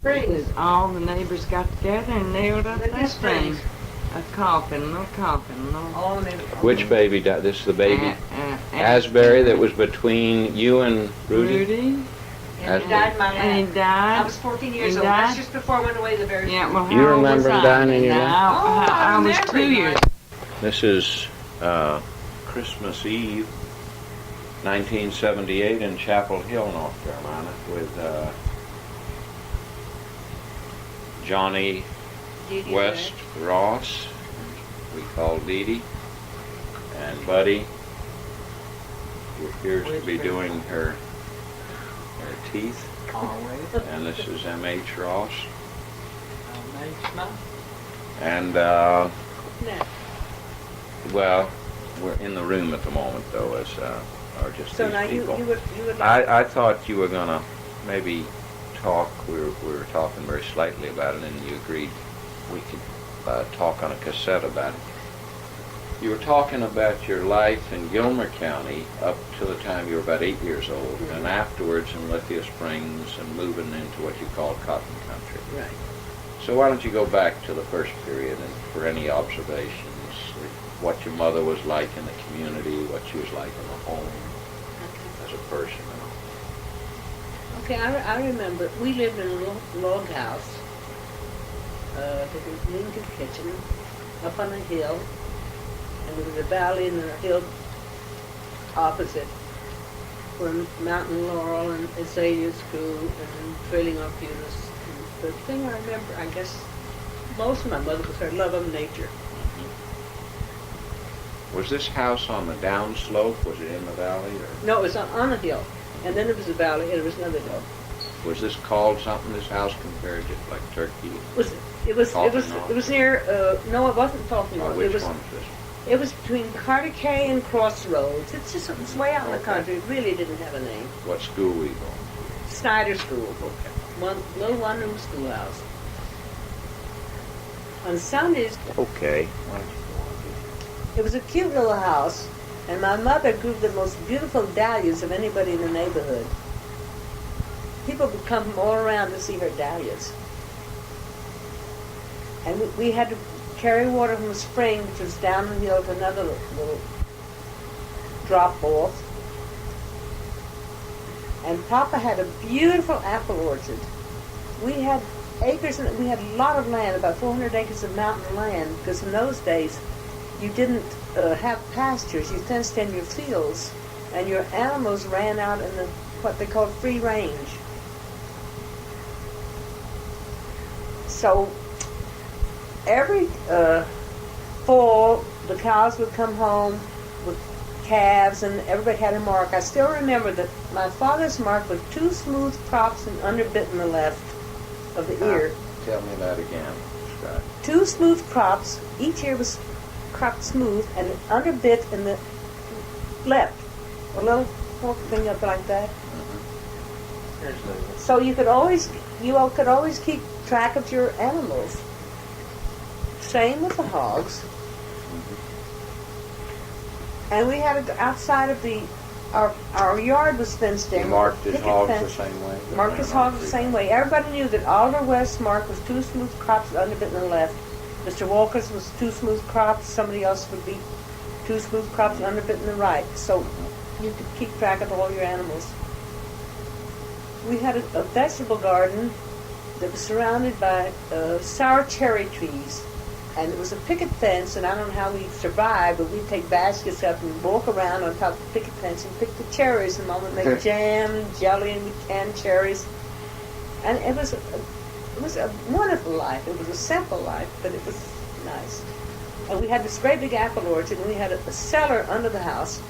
Springs. All the neighbors got together and nailed up that thing. A coffin, little coffin, little. All the neighbors. Which baby died? This is the baby Asbury that was between you and Rudy? And he died And he died. I was 14 years old. That's just before I went away the very Yeah, well, how You old remember was him dying in your life? I was 2 years. This is Christmas Eve, 1978 in Chapel Hill, North Carolina, with Johnnie West Ross, we call Dee Dee, and Buddy, who appears to be doing her teeth. Always. And this is M.H. Ross. And, well, we're in the room at the moment, though, as are just So these now people. you would like I thought you were going to maybe talk, we were talking very slightly about it, and you agreed we could talk on a cassette about it. You were talking about your life in Gilmer County up to the time you were about 8 years old, and afterwards in Lithia Springs and moving into what you call cotton country. right. So why don't you go back to the first period and for any observations, what your mother was like in the community, what she was like in the home as a person. Okay, I remember we lived in a little log house. There was a Lincoln kitchen up on a hill, and there was a valley and a hill opposite where Mountain Laurel and Azaleas grew and trailing arbutus. And the thing I remember, I guess, most of my mother was her love of nature. Was this house on the downslope? Was it in the valley? Or No, it was on a hill, and then there was a valley, and there was another hill. was this called something, this house, compared to like Turkey? It was near. No, it wasn't Talking Or Rock. which It was. one was this? It was between Carter K and Crossroads. It's way out in the country. It really didn't have a name. What school were you going to? Snyder School. Okay. Little one-room schoolhouse. On Sundays, Okay. it was a cute little house, and my mother grew the most beautiful dahlias of anybody in the neighborhood. People would come from all around to see her dahlias. And we had to carry water from a spring, which was down the hill to another little drop off. And Papa had a beautiful apple orchard. We had acres, and we had a lot of land, about 400 acres of mountain land, because in those days you didn't have pastures. You fenced in your fields, and your animals ran out in the what they called free range. So every fall, the cows would come home with calves, and everybody had a mark. I still remember that my father's mark was 2 smooth props and underbit in the left of the ear. Tell me that again, Scott. 2 smooth props. Each ear was cropped smooth, and an underbit in the left. A little fork thing up like that. So you all could always keep track of your animals. Same with the hogs. And we had outside of our yard was fenced in. You marked his Picket hogs the fence. same way? Marked his hogs the same way. Everybody knew that Alder West's mark was 2 smooth crops with underbit in the left. Mr. Walker's was 2 smooth crops. Somebody else would be 2 smooth crops with underbit in the right. So you could keep track of all your animals. We had a vegetable garden that was surrounded by sour cherry trees. And it was a picket fence, and I don't know how we survived, but we'd take baskets up and walk around on top of the picket fence and pick the cherries, and Mom would make jam and jelly and we canned cherries. And it was a wonderful life. It was a simple life, but it was nice. And we had this great big apple orchard, and we had a cellar under the house.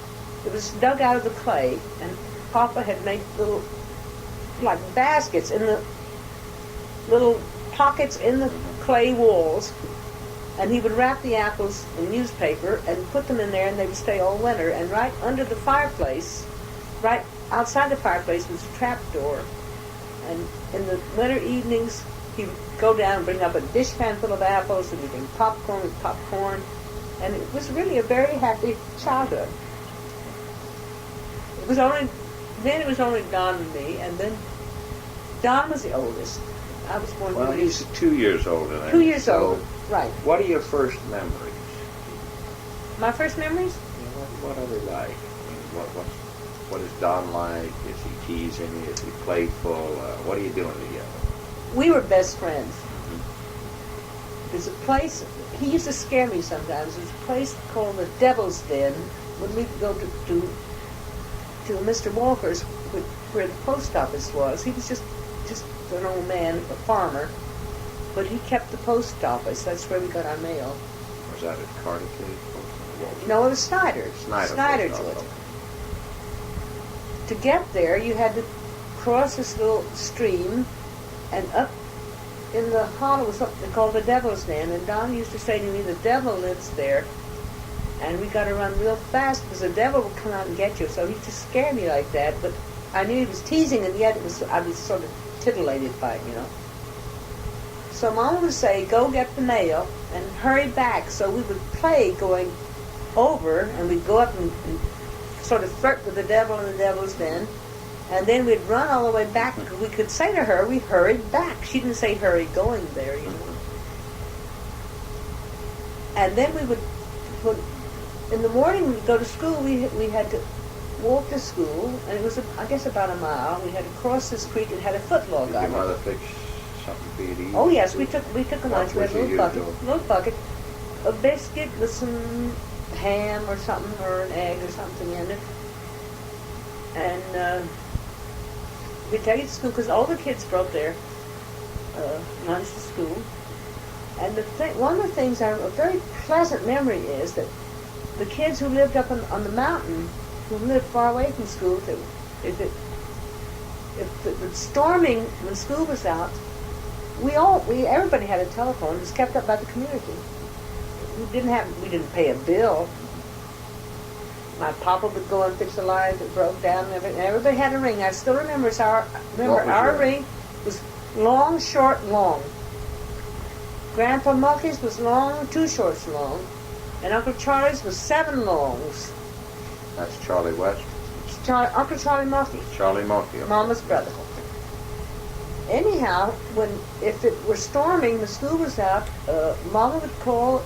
It was dug out of the clay, and Papa had made little, like baskets in the little pockets in the clay walls. And he would wrap the apples in newspaper and put them in there, and they would stay all winter. And right under the fireplace, right outside the fireplace, was a trap door. And in the winter evenings, he would go down and bring up a dishpan full of apples, and he'd bring popcorn with popcorn. And it was really a very happy childhood. Then it was only Don and me, and then Don was the oldest. I was born Well, 2 years. he's 2 years older than 2 years so old, right. What are your first memories? My first memories? What are they like? I mean, what is Don like? Is he teasing you? Is he playful? What are you doing together? We were best friends. There's a place, he used to scare me sometimes. There's a place called the Devil's Den when we go to Mr. Walker's, where the post office was. He was just an old man, a farmer, but he kept the post office. That's where we got our mail. Was that at Cardiff? No, it was Snyder's. Snyder's Post was. Office. To get there, you had to cross this little stream, and up in the hollow was something called the Devil's Den, and Don used to say to me, the devil lives there, and we got to run real fast because the devil will come out and get you. So he just scared me like that, but I knew he was teasing, and yet I was sort of titillated by it, you know. So Mom would say, go get the mail and hurry back. So we would play going over, and we'd go up and sort of flirt with the devil in the Devil's Den. And then we'd run all the way back. We could say to her, we hurried back. She didn't say hurry going there, you know. And then we would put, in the morning we'd go to school. We had to walk to school, and it was, I guess, about a mile. We had to cross this creek. It had a footlog Did on your it. mother fix something for you to eat? Oh yes, we took a lunch. We had a was little bucket of biscuit with some ham or something, or an egg or something in it. And we take it to school because all the kids brought their lunch to school. And one of the things, a very pleasant memory is that the kids who lived up on the mountain, who lived far away from school, if it was storming when school was out, everybody had a telephone. It was kept up by the community. We didn't pay a bill. My papa would go and fix a line that broke down, and everybody had a ring. I still remember our ring was long, short, long. Grandpa Mucky's was long, 2 shorts long, and Uncle Charlie's was 7 longs. That's Charlie West. Uncle Charlie Mucky, Charlie Monkey. Mama's brother. Anyhow, if it were storming, the school was out, Mama would call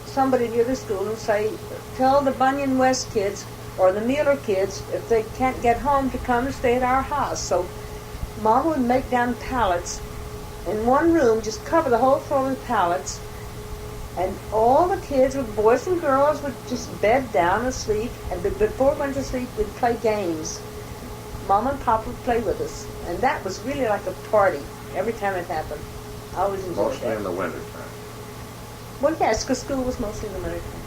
somebody near the school and say, tell the Bunyan West kids or the Mueller kids if they can't get home to come and stay at our house. So Mama would make down pallets in one room, just cover the whole floor with pallets, and all the kids, with boys and girls, would just bed down and sleep, and before we went to sleep, we'd play games. Mama and Papa would play with us, and that was really like a party every time it happened. I always enjoyed Mostly that. in the winter time. Well, yes, because school was mostly in the winter time.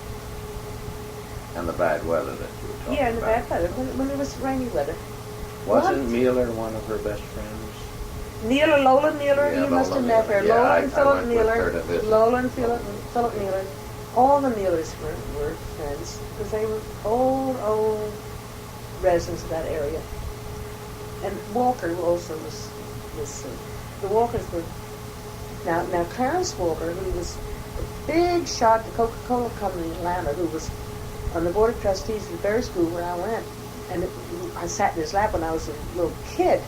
And the bad weather that you were talking Yeah, in the about. bad weather, when it was rainy weather. Wasn't Mueller one of her best friends? Lola Mueller, Yeah, you must Lola have met her. Mueller. Yeah, Lola and I Philip went with Mueller. her to visit. Lola and Philip Mueller. All the Muellers were friends because they were old residents of that area. And Walker also was the Walkers were now Clarence Walker, who was a big shot at the Coca-Cola Company in Atlanta, who was on the board of trustees at the Berry School where I went, and I sat in his lap when I was a little kid.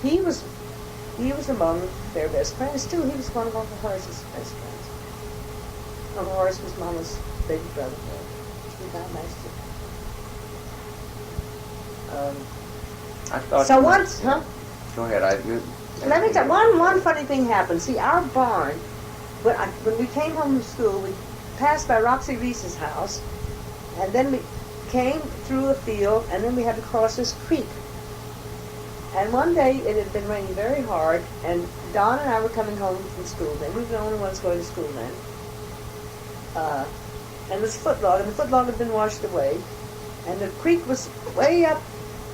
He was among their best friends too. He was one of Uncle Horace's best friends. Uncle Horace was Mama's baby brother. He died last year. I thought. So once, huh? Go ahead. Let me tell you, one funny thing happened. See, our barn, when we came home from school, we passed by Roxy Reese's house, and then we came through a field, and then we had to cross this creek. And one day, it had been raining very hard, and Don and I were coming home from school then. We were the only ones going to school then. And this footlog, and the footlog had been washed away, and the creek was way up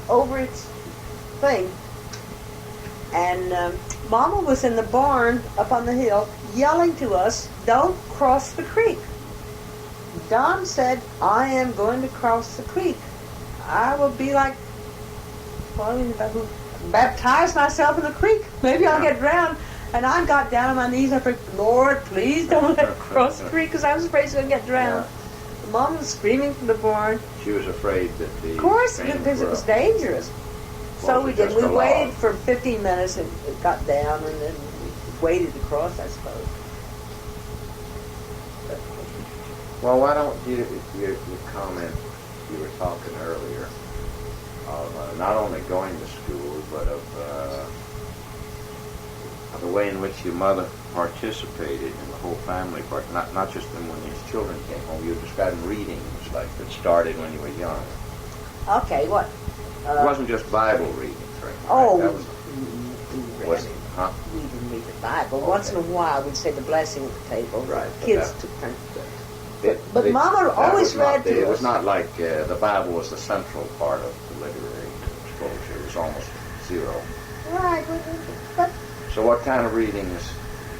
over its thing. And Mama was in the barn up on the hill yelling to us, don't cross the creek. Don said, I am going to cross the creek. I will be like, baptize myself in the creek. Maybe I'll get drowned. And I got down on my knees and I prayed, Lord, please don't let me cross the creek because I was afraid she was going to get drowned. Yeah. Mom was screaming from the barn. She was afraid that the... Of course, because it was dangerous. So Was we it did. just We a log? waited for 15 minutes and it got down, and then we waded across, I suppose. Well, why don't you comment, you were talking earlier, of not only going to school, but of the way in which your mother participated in the whole family part, not just when these children came home. You were describing readings like that started when you were young. Okay, what? It wasn't just Bible readings, right? Oh, That was, was, huh? we didn't read the Bible. Okay. Once in a while, we'd say the blessing at the table. Right, but Kids that- took turns. But Mama that always was not read to It was us. not like the Bible was the central part of the literary exposure. It was almost zero. Right, but So what kind of readings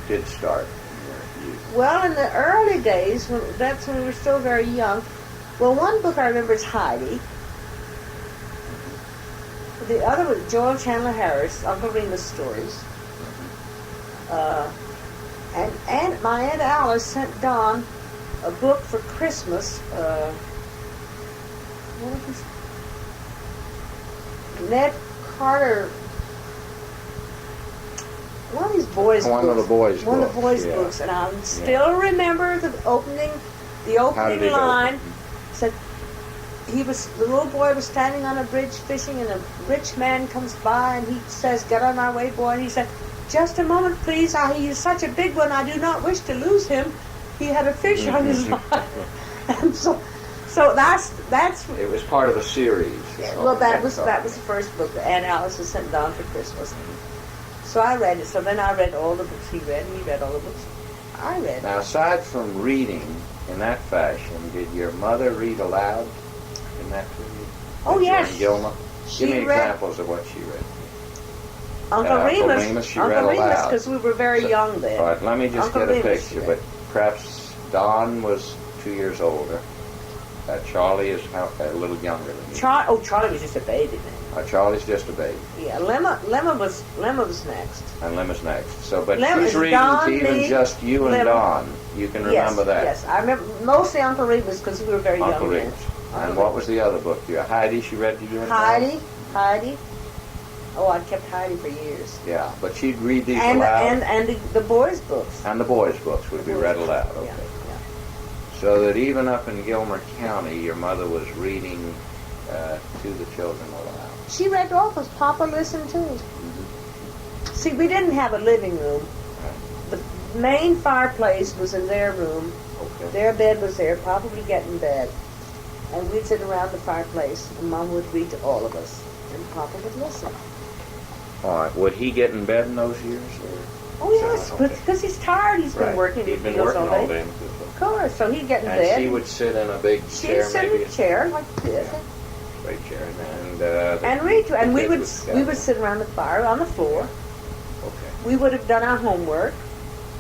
did start in your youth? well, in the early days, that's when we were still very young. Well, one book I remember is Heidi. The other was Joel Chandler Harris, Uncle Remus stories. And my Aunt Alice sent Don a book for Christmas. What was this? Ned Carter. One of these boys' One of books. the boys' One of the books, boys' yeah. books, and I still remember the opening. The How did opening it line open? said the little boy was standing on a bridge fishing, and a rich man comes by, and he says, "Get on our way, boy." And he said, "Just a moment, please. He is such a big one. I do not wish to lose him. He had a fish on his line." And so that's. It was part of a series. Well, that was the first book that Aunt Alice was sent down for Christmas. So I read it. So then I read all the books he read, and he read all the books I read. Now, aside from reading in that fashion, did your mother read aloud in that period? Oh, Did you yes. and Gilma? She Give me read- examples of what she read. Uncle Uncle Remus. Remus, she Uncle read Remus, aloud. because we were very So- young then. All right, let me just Uncle get a Remus, picture. yeah. But perhaps Don was 2 years older. Charlie is a little younger than you. Charlie was just a baby then. Charlie's just a baby, Yeah, Lemma was next. and Lim is next. So, but Lim she's is reading Don, to even me, just you and Lim. Don. You can remember yes, that. Yes, I remember mostly Uncle Remus because we were very Uncle young Remus. then. And what was the other book? Heidi, she read to you and Don? Heidi. Oh, I kept Heidi for years. Yeah, but she'd read these And aloud. and the boys' books. And the boys' books would be read aloud. Okay. Yeah, yeah. So that even up in Gilmer County, your mother was reading to the children aloud. She read all because Papa listened too. See, we didn't have a living room. The main fireplace was in their room. Okay. Their bed was there. Papa would get in bed. And we'd sit around the fireplace, and Mom would read to all of us. And Papa would listen. All right. Would he get in bed in those years? Oh, yes, Okay. because he's tired. He's been working. He'd been fields working all day. Of course. So he'd get in And bed. she would sit in a big She'd chair, sit maybe in a chair like this. straight chair, And read to, and the we kids would scatter. sit around the fire on the floor. Okay. We would have done our homework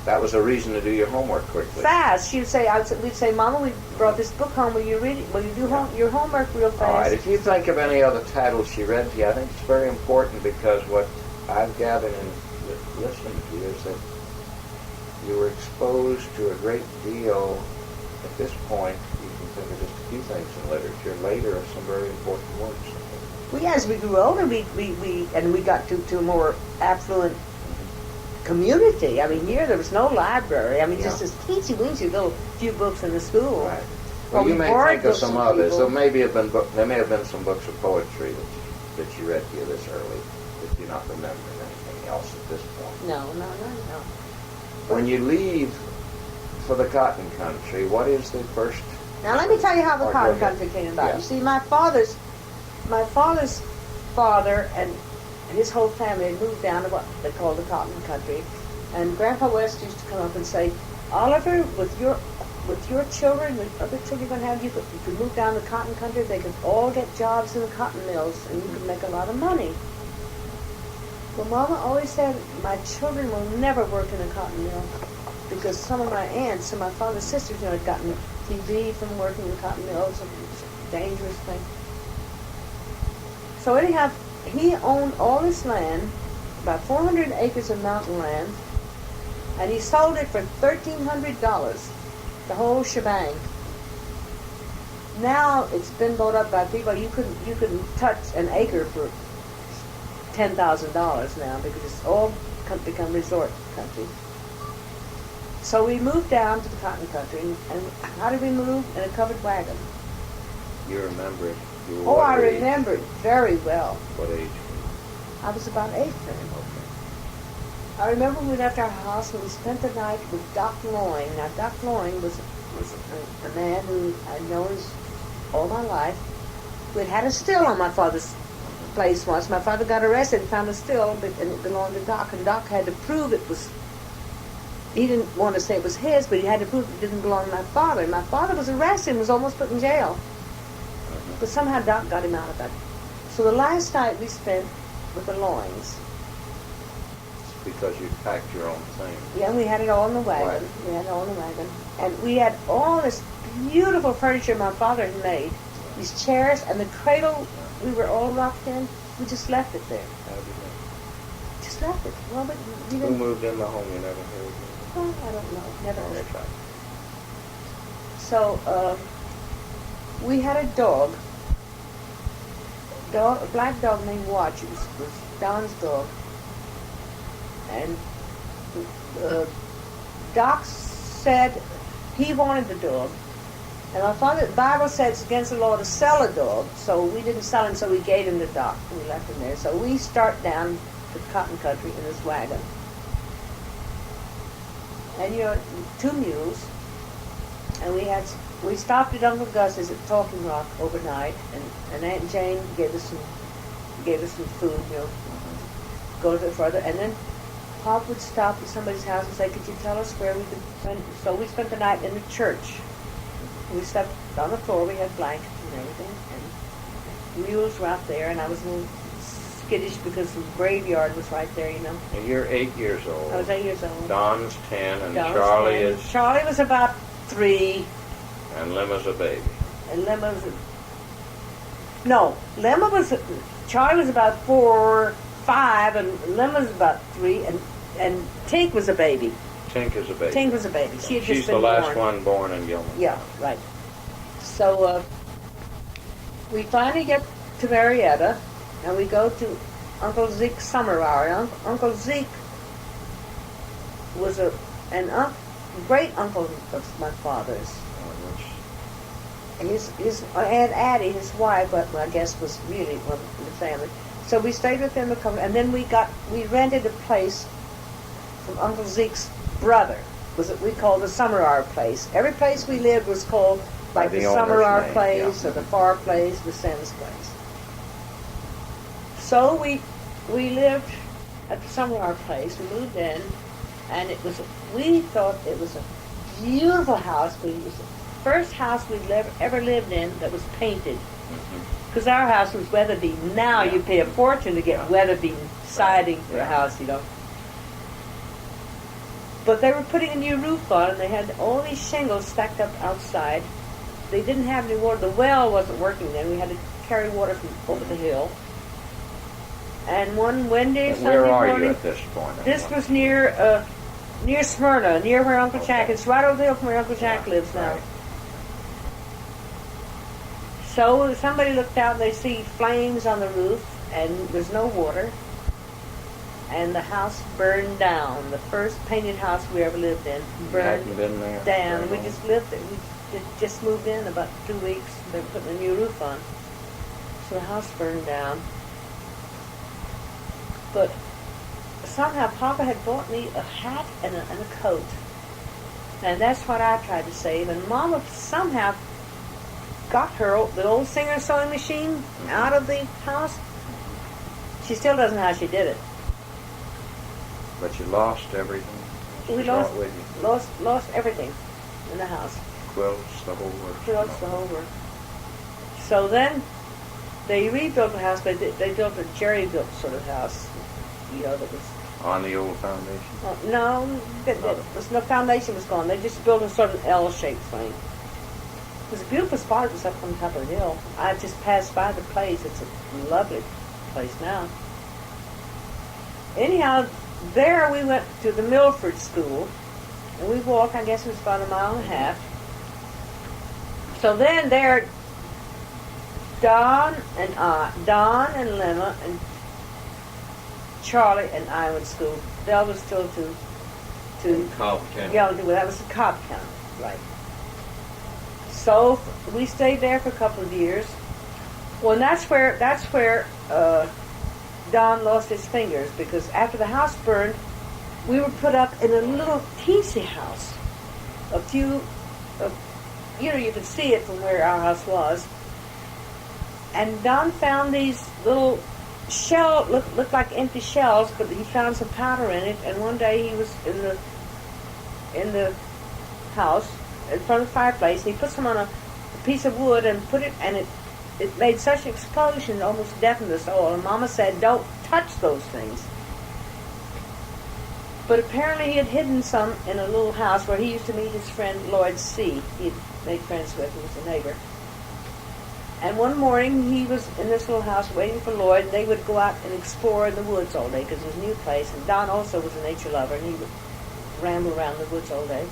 That was a reason to do your homework quickly. fast. We'd say, Mama, we brought this book home. Will you read it? Will you do your homework real fast? All right. If you think of any other titles she read to you, I think it's very important because what I've gathered in listening to you is that you were exposed to a great deal. At this point, you can think of just a few things in literature. Later, of some very important works. Well, as we grew older, we got to a more affluent community. I mean, here there was no library. I mean, just this teensy-weensy little few books in the school. Right. Well, Well, you we may borrowed think of books some from others. people. There may have been some books of poetry that you read to you this early that you're not remembering anything else at this point. No. When you leave for the cotton country, what is the first? Now let me tell you how the Oh, go cotton ahead. country came about. Yeah. You see, my father's father and his whole family had moved down to what they called the cotton country, and Grandpa West used to come up and say, "Oliver, with your children, the other children you're going to have, you could move down to cotton country. They could all get jobs in the cotton mills, and you could make a lot of money." Well, Mama always said, "My children will never work in a cotton mill," because some of my aunts and my father's sisters, had gotten TB from working in cotton mills. It was a dangerous thing. So anyhow, he owned all this land, about 400 acres of mountain land, and he sold it for $1,300, the whole shebang. Now it's been bought up by people. You couldn't touch an acre for $10,000 now because it's all become resort country. So we moved down to the cotton country, and how did we move? In a covered wagon. You remember it? You were Oh, what I age? remember it very well. What age? I was about 8 then. Okay. I remember we left our house and we spent the night with Doc Loyne. Now, Doc Loyne was a man who I'd known all my life, who had had a still on my father's place once. My father got arrested and found a still, and it belonged to Doc, and Doc had to prove it was, he didn't want to say it was his, but he had to prove it didn't belong to my father. My father was arrested and was almost put in jail. But somehow Doc got him out of that. So the last night we spent with the Loynes. Because you packed your own thing. Yeah, we had it all in the wagon. Right. We had it all in the wagon. And we had all this beautiful furniture my father had made. These chairs and the cradle we were all locked in. We just left it there. How did you Just left it. Well, but you know? Who didn't... moved in the home? You never heard? Well, I don't know. Never Oh, heard. that's right. So, we had a dog. A black dog named Watch. It was Don's dog. And Doc said he wanted the dog. And my father, the Bible said it's against the law to sell a dog, so we didn't sell him, so we gave him to Doc. We left him there. So we start down the cotton country in this wagon. And, 2 mules. And we stopped at Uncle Gus's at Talking Rock overnight, and Aunt Jane gave us some food, go a bit further. And then Pop would stop at somebody's house and say, could you tell us where we could spend? So we spent the night in the church. We slept on the floor, we had blankets and everything, and the mules were out there, and I was a little skittish because the graveyard was right there, And you're 8 years old. I was 8 years old. Don's 10, and Don was Charlie 10. is... Charlie was about 3, And Lemma's a baby. and Charlie was about 4, 5, and Lemma was about 3, and Tink was a baby. Tink is a baby. Tink was a baby. She had She's just the been last born. one born in Gilman. Yeah, right. So we finally get to Marietta, and we go to Uncle Zeke's summer hour. Uncle Zeke was great uncle of my father's. His Aunt Addie, his wife, but I guess was really one of the family. So we stayed with them a couple, and then we rented a place from Uncle Zeke's brother. We called the Summer Hour place. Every place we lived was called like By the the Summer owner's Hour name, place yeah. or the Far place, the Sims place. So we lived at the Summer Hour place. We moved in, and we thought it was a beautiful house. It was the first house we'd ever lived in that was painted. Because our house was weather beaten. Now Yeah. you pay a fortune to get weather beaten siding for a Yeah. house, But they were putting a new roof on, and they had all these shingles stacked up outside. They didn't have any water. The well wasn't working then. We had to carry water from over the hill. And one windy And Sunday where are morning, you at this point? this was near Smyrna, near where Uncle Jack. Okay. It's right over the hill from where Uncle Jack Yeah, lives now. right. So somebody looked out and they see flames on the roof, and there's no water. And the house burned down. The first painted house we ever lived in You burned hadn't been there? down. very We long? just lived there. We just moved in about 2 weeks. They were putting a new roof on. So the house burned down. But somehow Papa had bought me a hat and a coat. And that's what I tried to save. And Mama somehow got the old Singer sewing machine out of the house. She still doesn't know how she did it. But you lost everything? We You brought lost with you? lost everything in the house. Quilts, the whole works? Quilts, the whole work. So then they rebuilt the house. They built a jerry-built sort of house, that was... On the old foundation? No, the foundation was gone. They just built a sort of L-shaped thing. It was a beautiful spot. It was up on top of the hill. I just passed by the place. It's a lovely place now. Anyhow, there we went to the Milford School, and we walked, I guess it was about a mile and a half. So then there, Don and Lemma Charlie and I went to school. Belle was still to Cobb County. yeah, well, that was in Cobb County, right. So we stayed there for a couple of years. Well, and that's where Don lost his fingers, because after the house burned, we were put up in a little teensy house. You could see it from where our house was. And Don found these little shells, looked like empty shells, but he found some powder in it. And one day he was in the house in front of the fireplace, and he put some on a piece of wood and put it, and it made such an explosion, it almost deafened us all. And Mama said, "Don't touch those things." But apparently he had hidden some in a little house where he used to meet his friend Lloyd C. He'd made friends with, he was a neighbor. And one morning he was in this little house waiting for Lloyd. They would go out and explore in the woods all day because it was a new place. And Don also was a nature lover, and he would ramble around the woods all day.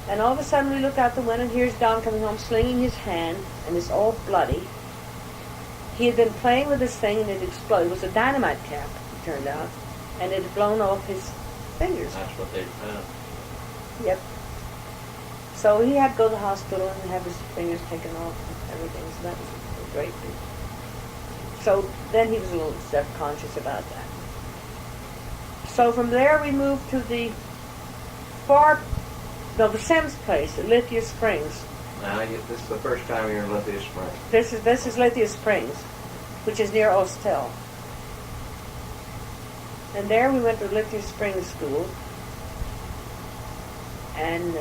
And all of a sudden we look out the window, and here's Don coming home slinging his hand, and it's all bloody. He had been playing with this thing, and it exploded. It was a dynamite cap, it turned out, and it had blown off his fingers. That's what they found. Yep. So he had to go to the hospital and have his fingers taken off and everything, so that was a great thing. So then he was a little self-conscious about that. So from there we moved to the Sim's place at Lithia Springs. Now, this is the first time you're in Lithia Springs. This is Lithia Springs, which is near Ostel. And there we went to Lithia Springs School. And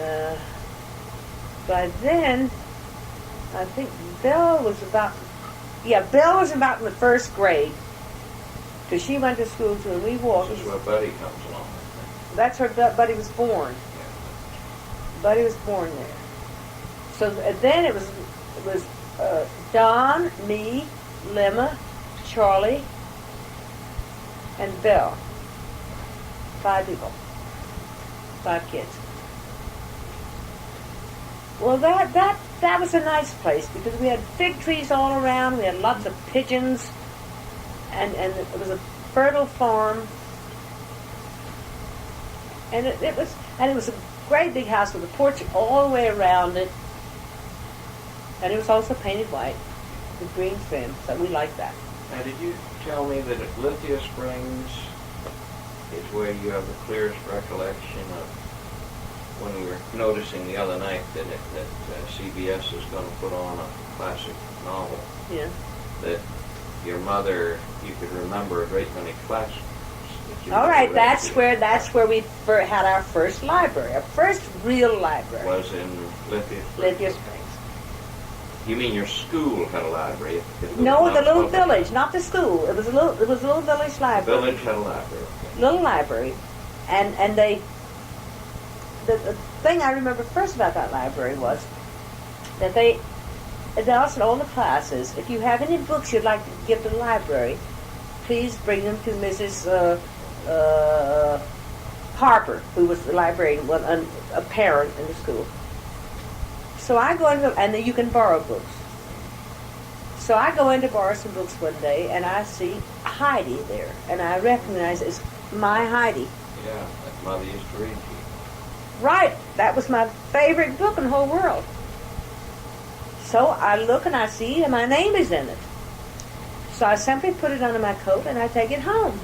by then, I think Belle was about in the first grade. Because she went to school too, and we walked. This is where Buddy comes along. That's where Buddy was born. Buddy was born there. So then it was Don, me, Lemma, Charlie, and Belle. 5 people. 5 kids. Well, that was a nice place because we had fig trees all around. We had lots of pigeons, and it was a fertile farm. And it was a great big house with a porch all the way around it, and it was also painted white with green trim. So we liked that. Now, did you tell me that at Lithia Springs is where you have the clearest recollection of when we were noticing the other night that CBS is going to put on a classic novel? Yeah. That your mother, you could remember a great many classics. All right, that's where we had our first library, our first real library. Was in Lithia Springs. Lithia Springs. You mean your school had a library? No, the little village, not the school. It was a little village The library. village had a library. Okay. Little library, and the thing I remember first about that library was that they announced in all the classes, if you have any books you'd like to give to the library, please bring them to Mrs. Harper, who was the librarian, a parent in the school. So I go into, and then you can borrow books. So I go in to borrow some books one day, and I see Heidi there, and I recognize it's my Heidi. Yeah, that Mother used to read to you. Right, that was my favorite book in the whole world. So I look and I see, and my name is in it. So I simply put it under my coat, and I take it home.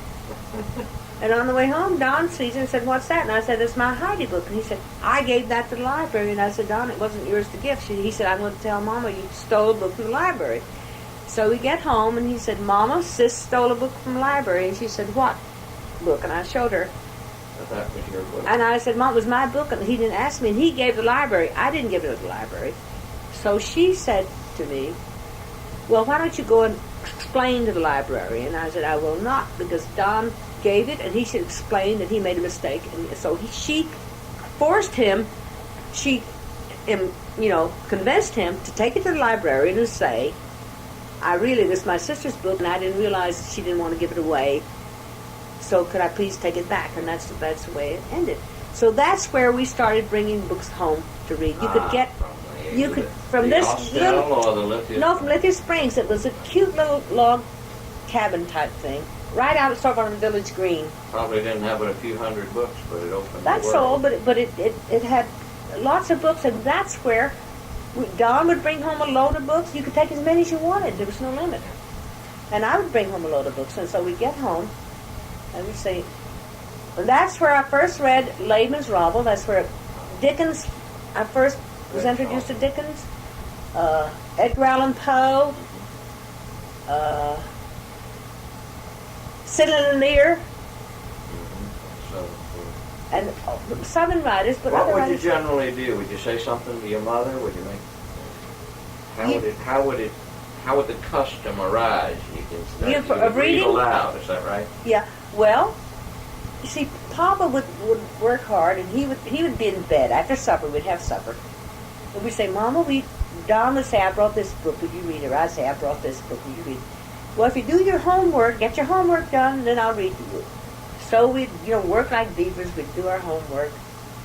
And on the way home, Don sees it and said, "What's that?" And I said, "It's my Heidi book." And he said, "I gave that to the library." And I said, "Don, it wasn't yours to give." He said, "I'm going to tell Mama you stole a book from the library." So we get home, and he said, "Mama, Sis stole a book from the library." And she said, "What book?" And I showed her. But that was your book. And I said, "Mom, it was my book." And he didn't ask me. And he gave the library. I didn't give it to the library. So she said to me, "Well, why don't you go and explain to the library?" And I said, "I will not, because Don gave it, and he should explain that he made a mistake." And so she forced him, convinced him to take it to the library and to say, this is my sister's book, and I didn't realize she didn't want to give it away, so could I please take it back? And that's the way it ended. So that's where we started bringing books home to read. You could get... from Lithia Lithia Springs. It was a cute little log cabin type thing right out sort of on the village green. Probably didn't have but a few hundred books, but it opened That's the world. all, but it had lots of books, and that's where Don would bring home a load of books. You could take as many as you wanted. There was no limit. And I would bring home a load of books, and so we'd get home, and we'd say, and that's where I first read Layman's Novel. That's where Dickens, I first was introduced to Dickens, Edgar Allan Poe, Sidney Lear, and Southern writers, but what other would writers. you generally do? Would you say something to your mother? Would you make? How would the custom arise? You would read reading? aloud. Is that right? Yeah. Well, you see, Papa would work hard, and he would be in bed after supper. We'd have supper, and we'd say, "Mama, Don would say, I brought this book. Would you read it?" Or I'd say, "I brought this book. Would you read it?" Well, if you do your homework, get your homework done, then I'll read to you. So we'd, work like beavers. We'd do our homework,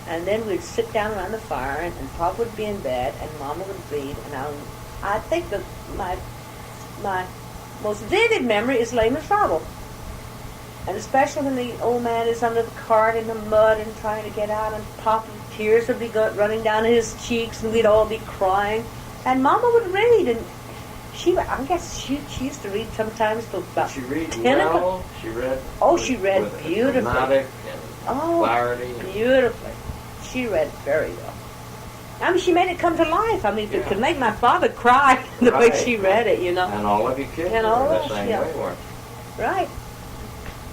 and then we'd sit down around the fire, and Papa would be in bed, and Mama would read, and I think that my most vivid memory is Layman's Novel. And especially when the old man is under the cart in the mud and trying to get out, and Papa, tears would be running down his cheeks, and we'd all be crying. And Mama would read, and I guess she used to read sometimes till about Did she read 10 o'clock. well? She read. Oh, she read with beautifully. Dramatic and clarity. Beautifully. She read very well. I mean, she made it come to life. I mean, it could make my father cry the way she read it, And all of you kids And were all the of us, same yeah. way, weren't you? Right.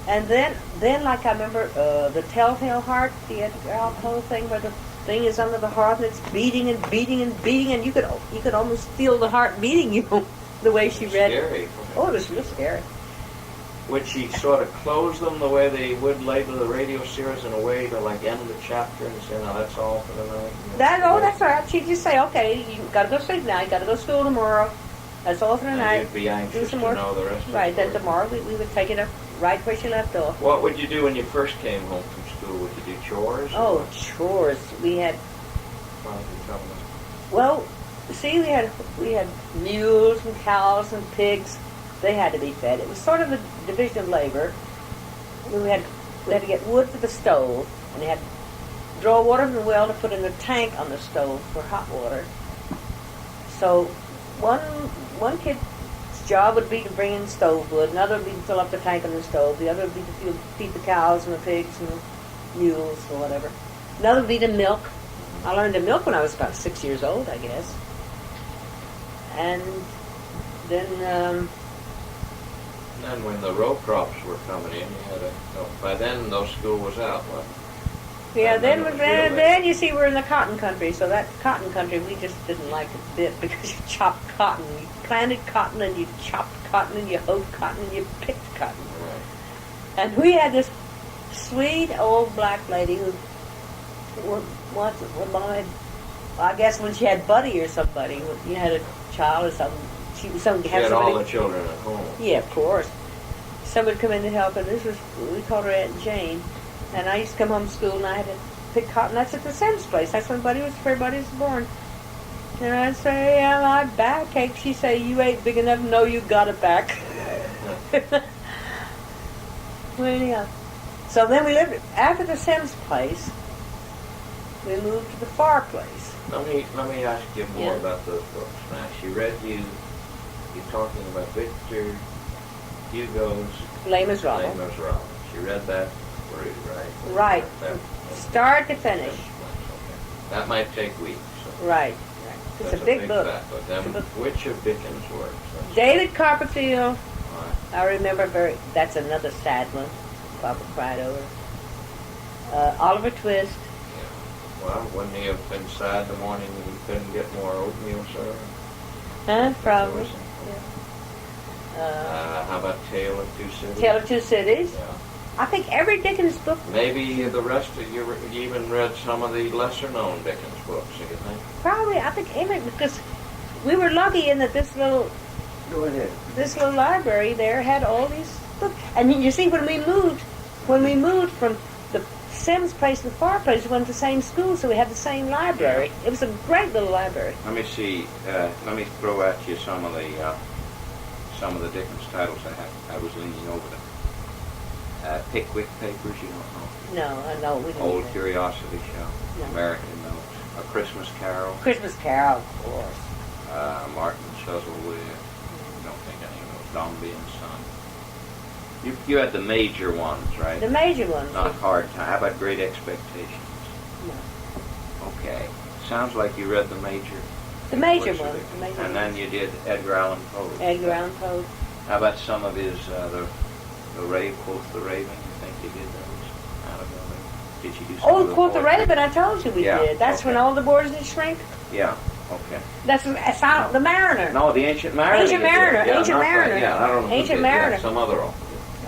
And then like I remember the Telltale Heart, the Edgar Allan Poe thing, where the thing is under the heart and it's beating and beating and beating, and you could almost feel the heart beating you the way she read. Scary. Oh, it was real scary. Would she sort of close them the way they would later the radio series in a way to like end the chapter and say, "No, that's all for the night"? That's right. She'd just say, "Okay, you got to go sleep now. You got to go to school tomorrow. That's all for the night." You'd be anxious to know the rest of Right. it. Then tomorrow we would take it up right where she left off. What would you do when you first came home from school? Would you do chores? Oh, chores. We had. Why don't you tell me? Well, see, we had mules and cows and pigs. They had to be fed. It was sort of a division of labor. We had to get wood for the stove, and they had to draw water from the well to put in a tank on the stove for hot water. So one kid's job would be to bring in stove wood, another would be to fill up the tank on the stove, the other would be to feed the cows and the pigs and the mules or whatever. Another would be to milk. I learned to milk when I was about 6 years old, I guess. And then And when the row crops were coming in, you had to. By then, those school was out. What? yeah, And then it was real then you see we're in the cotton country, so that cotton country we just didn't like a bit because you chopped cotton, you planted cotton, and you chopped cotton, and you hoed cotton, and you picked cotton. Right. And we had this sweet old black lady who once I guess when she had Buddy or somebody, when you had a child or something, she had all the children at home. Yeah, of course. Someone would come in to help, and we called her Aunt Jane. And I used to come home from school, and I had to pick cotton. That's at the Sims place. That's when Buddy was born. And I'd say, "Yeah, my back aches." She'd say, "You ain't big enough to know you got a back." Well, anyhow. So then we lived, after the Sims place, we moved to the Far place. Let me ask you more about those books. Now, she read you're talking about Victor Hugo's Layman's Novel. Layman's Novel. She read that through, right? Right. That, Start to finish. okay. That might take weeks. So Right. It's that's a big book. Fat book. Then, which of Dickens' works? David Copperfield. Right. I remember that's another sad one. Papa cried over. Oliver Twist. Yeah. Well, wouldn't he have been sad the morning when he couldn't get more oatmeal, sir? Probably. How about Tale of Two Cities? Tale of Two Cities. Yeah. I think every Dickens book. Maybe the rest of you even read some of the lesser-known Dickens books, do you think? Probably, I think every, because we were lucky in that this little library there had all these books. And you see, when we moved from the Sims place to the Far place, we went to the same school, so we had the same library. Yeah. It was a great little library. Let me see. Let me throw at you some of the Dickens titles I was leaning over them. Pickwick papers, you don't know. No, I know we didn't. Old have- Curiosity Shop, No. American Notes, A Christmas Carol, Christmas Carol, of course. Martin Chuzzlewit. Don't think any of those. Dombey and Son. You had the major ones, right? The major ones. Not Hard Time. How about Great Expectations? No. Okay. Sounds like you read the major. The major What's ones. it? The major And then ones. you did Edgar Allan Poe. Edgar Allan Poe. How about some of his, the Rave, Quoth the Raven? You think you did those out of the Did you do some of Oh, the Quoth the poetry? Raven, I told you we Yeah, did. That's when okay. all the boys did shrink. Yeah, okay. That's the Mariner. No, the Ancient Mariner. Ancient you did. Mariner, Yeah, Ancient not that- Mariner. Yeah, I don't know who Ancient did that. Mariner. Some other one.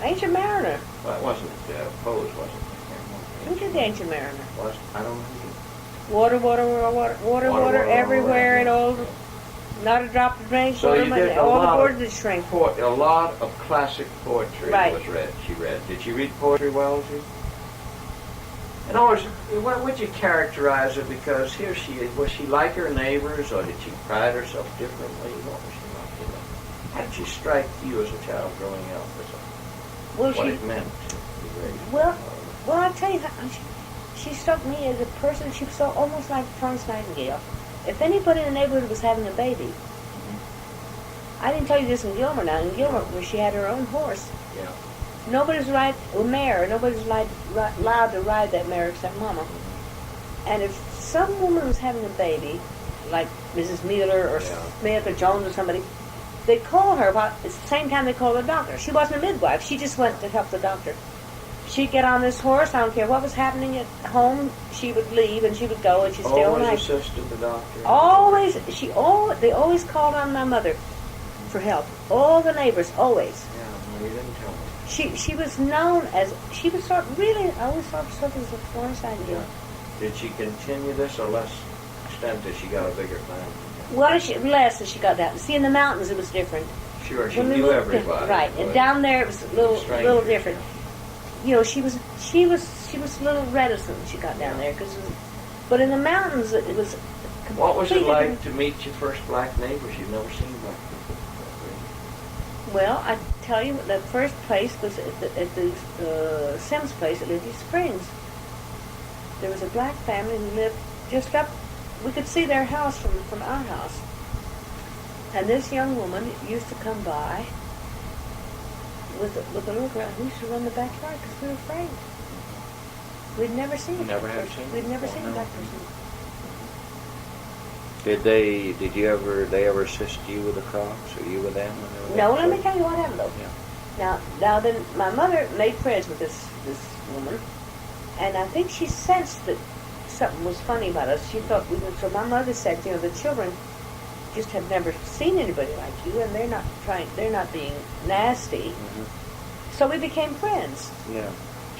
Ancient Mariner. Well, it wasn't Poe's, was it? Who did the Ancient Mariner? Was I don't know who did. Water, water, water, water, water, everywhere and all. Not a drop to drink. So water, you did a all the lot boys of did shrink. A lot of classic poetry Right. was read. She read. Did she read poetry, Wellesley? And always, what would you characterize her? Because here she is. Was she like her neighbors, or did she pride herself differently? What was she like? You know? How did she strike you as a child growing up? Well, What she, it meant to be raised? well, I'll tell you, she struck me as a person. She was so almost like Florence Nightingale. If anybody in the neighborhood was having a baby, I didn't tell you this in Gilmer now. In Gilmer, where she had her own horse, Yeah. nobody's mare. Nobody's allowed to ride that mare except Mama. And if some woman was having a baby, like Mrs. Mueller or Yeah. Smith or Jones or somebody, they'd call her about at the same time they called the doctor. She wasn't a midwife. She just went to help the doctor. She'd get on this horse. I don't care what was happening at home. She would leave and she would go and she'd stay all Always night. assisted the doctor. Always, they always called on my mother for help. All the neighbors, always. Yeah, well, you didn't tell me. She was known as, she was sort of really, I always thought of herself as a Florence Nightingale. Did she continue this or less extent as she got a bigger family? Well, less as she got down. See, in the mountains it was different. Sure, she When we knew moved everybody. right, and but down there it was a little strangers, different. You know, she was a little reticent when she got down there, but in the mountains it was. What was it completely like different. to meet your first black neighbors? You've never seen black people. Well, I tell you, the first place was at the Sims place at Liberty Springs. There was a black family who lived just up. We could see their house from our house. And this young woman used to come by with a little girl who used to run the backyard because we were afraid. We'd never seen a Never black had person. seen We'd never before, seen a no. black person. Did they ever assist you with the crops, or you with them? When they were No, little? let me tell you what happened though. Yeah. Now then, my mother made friends with this woman, and I think she sensed that something was funny about us. She thought we were, so my mother said, you know, the children just have never seen anybody like you, and they're not being nasty. Mhm. So we became friends. Yeah.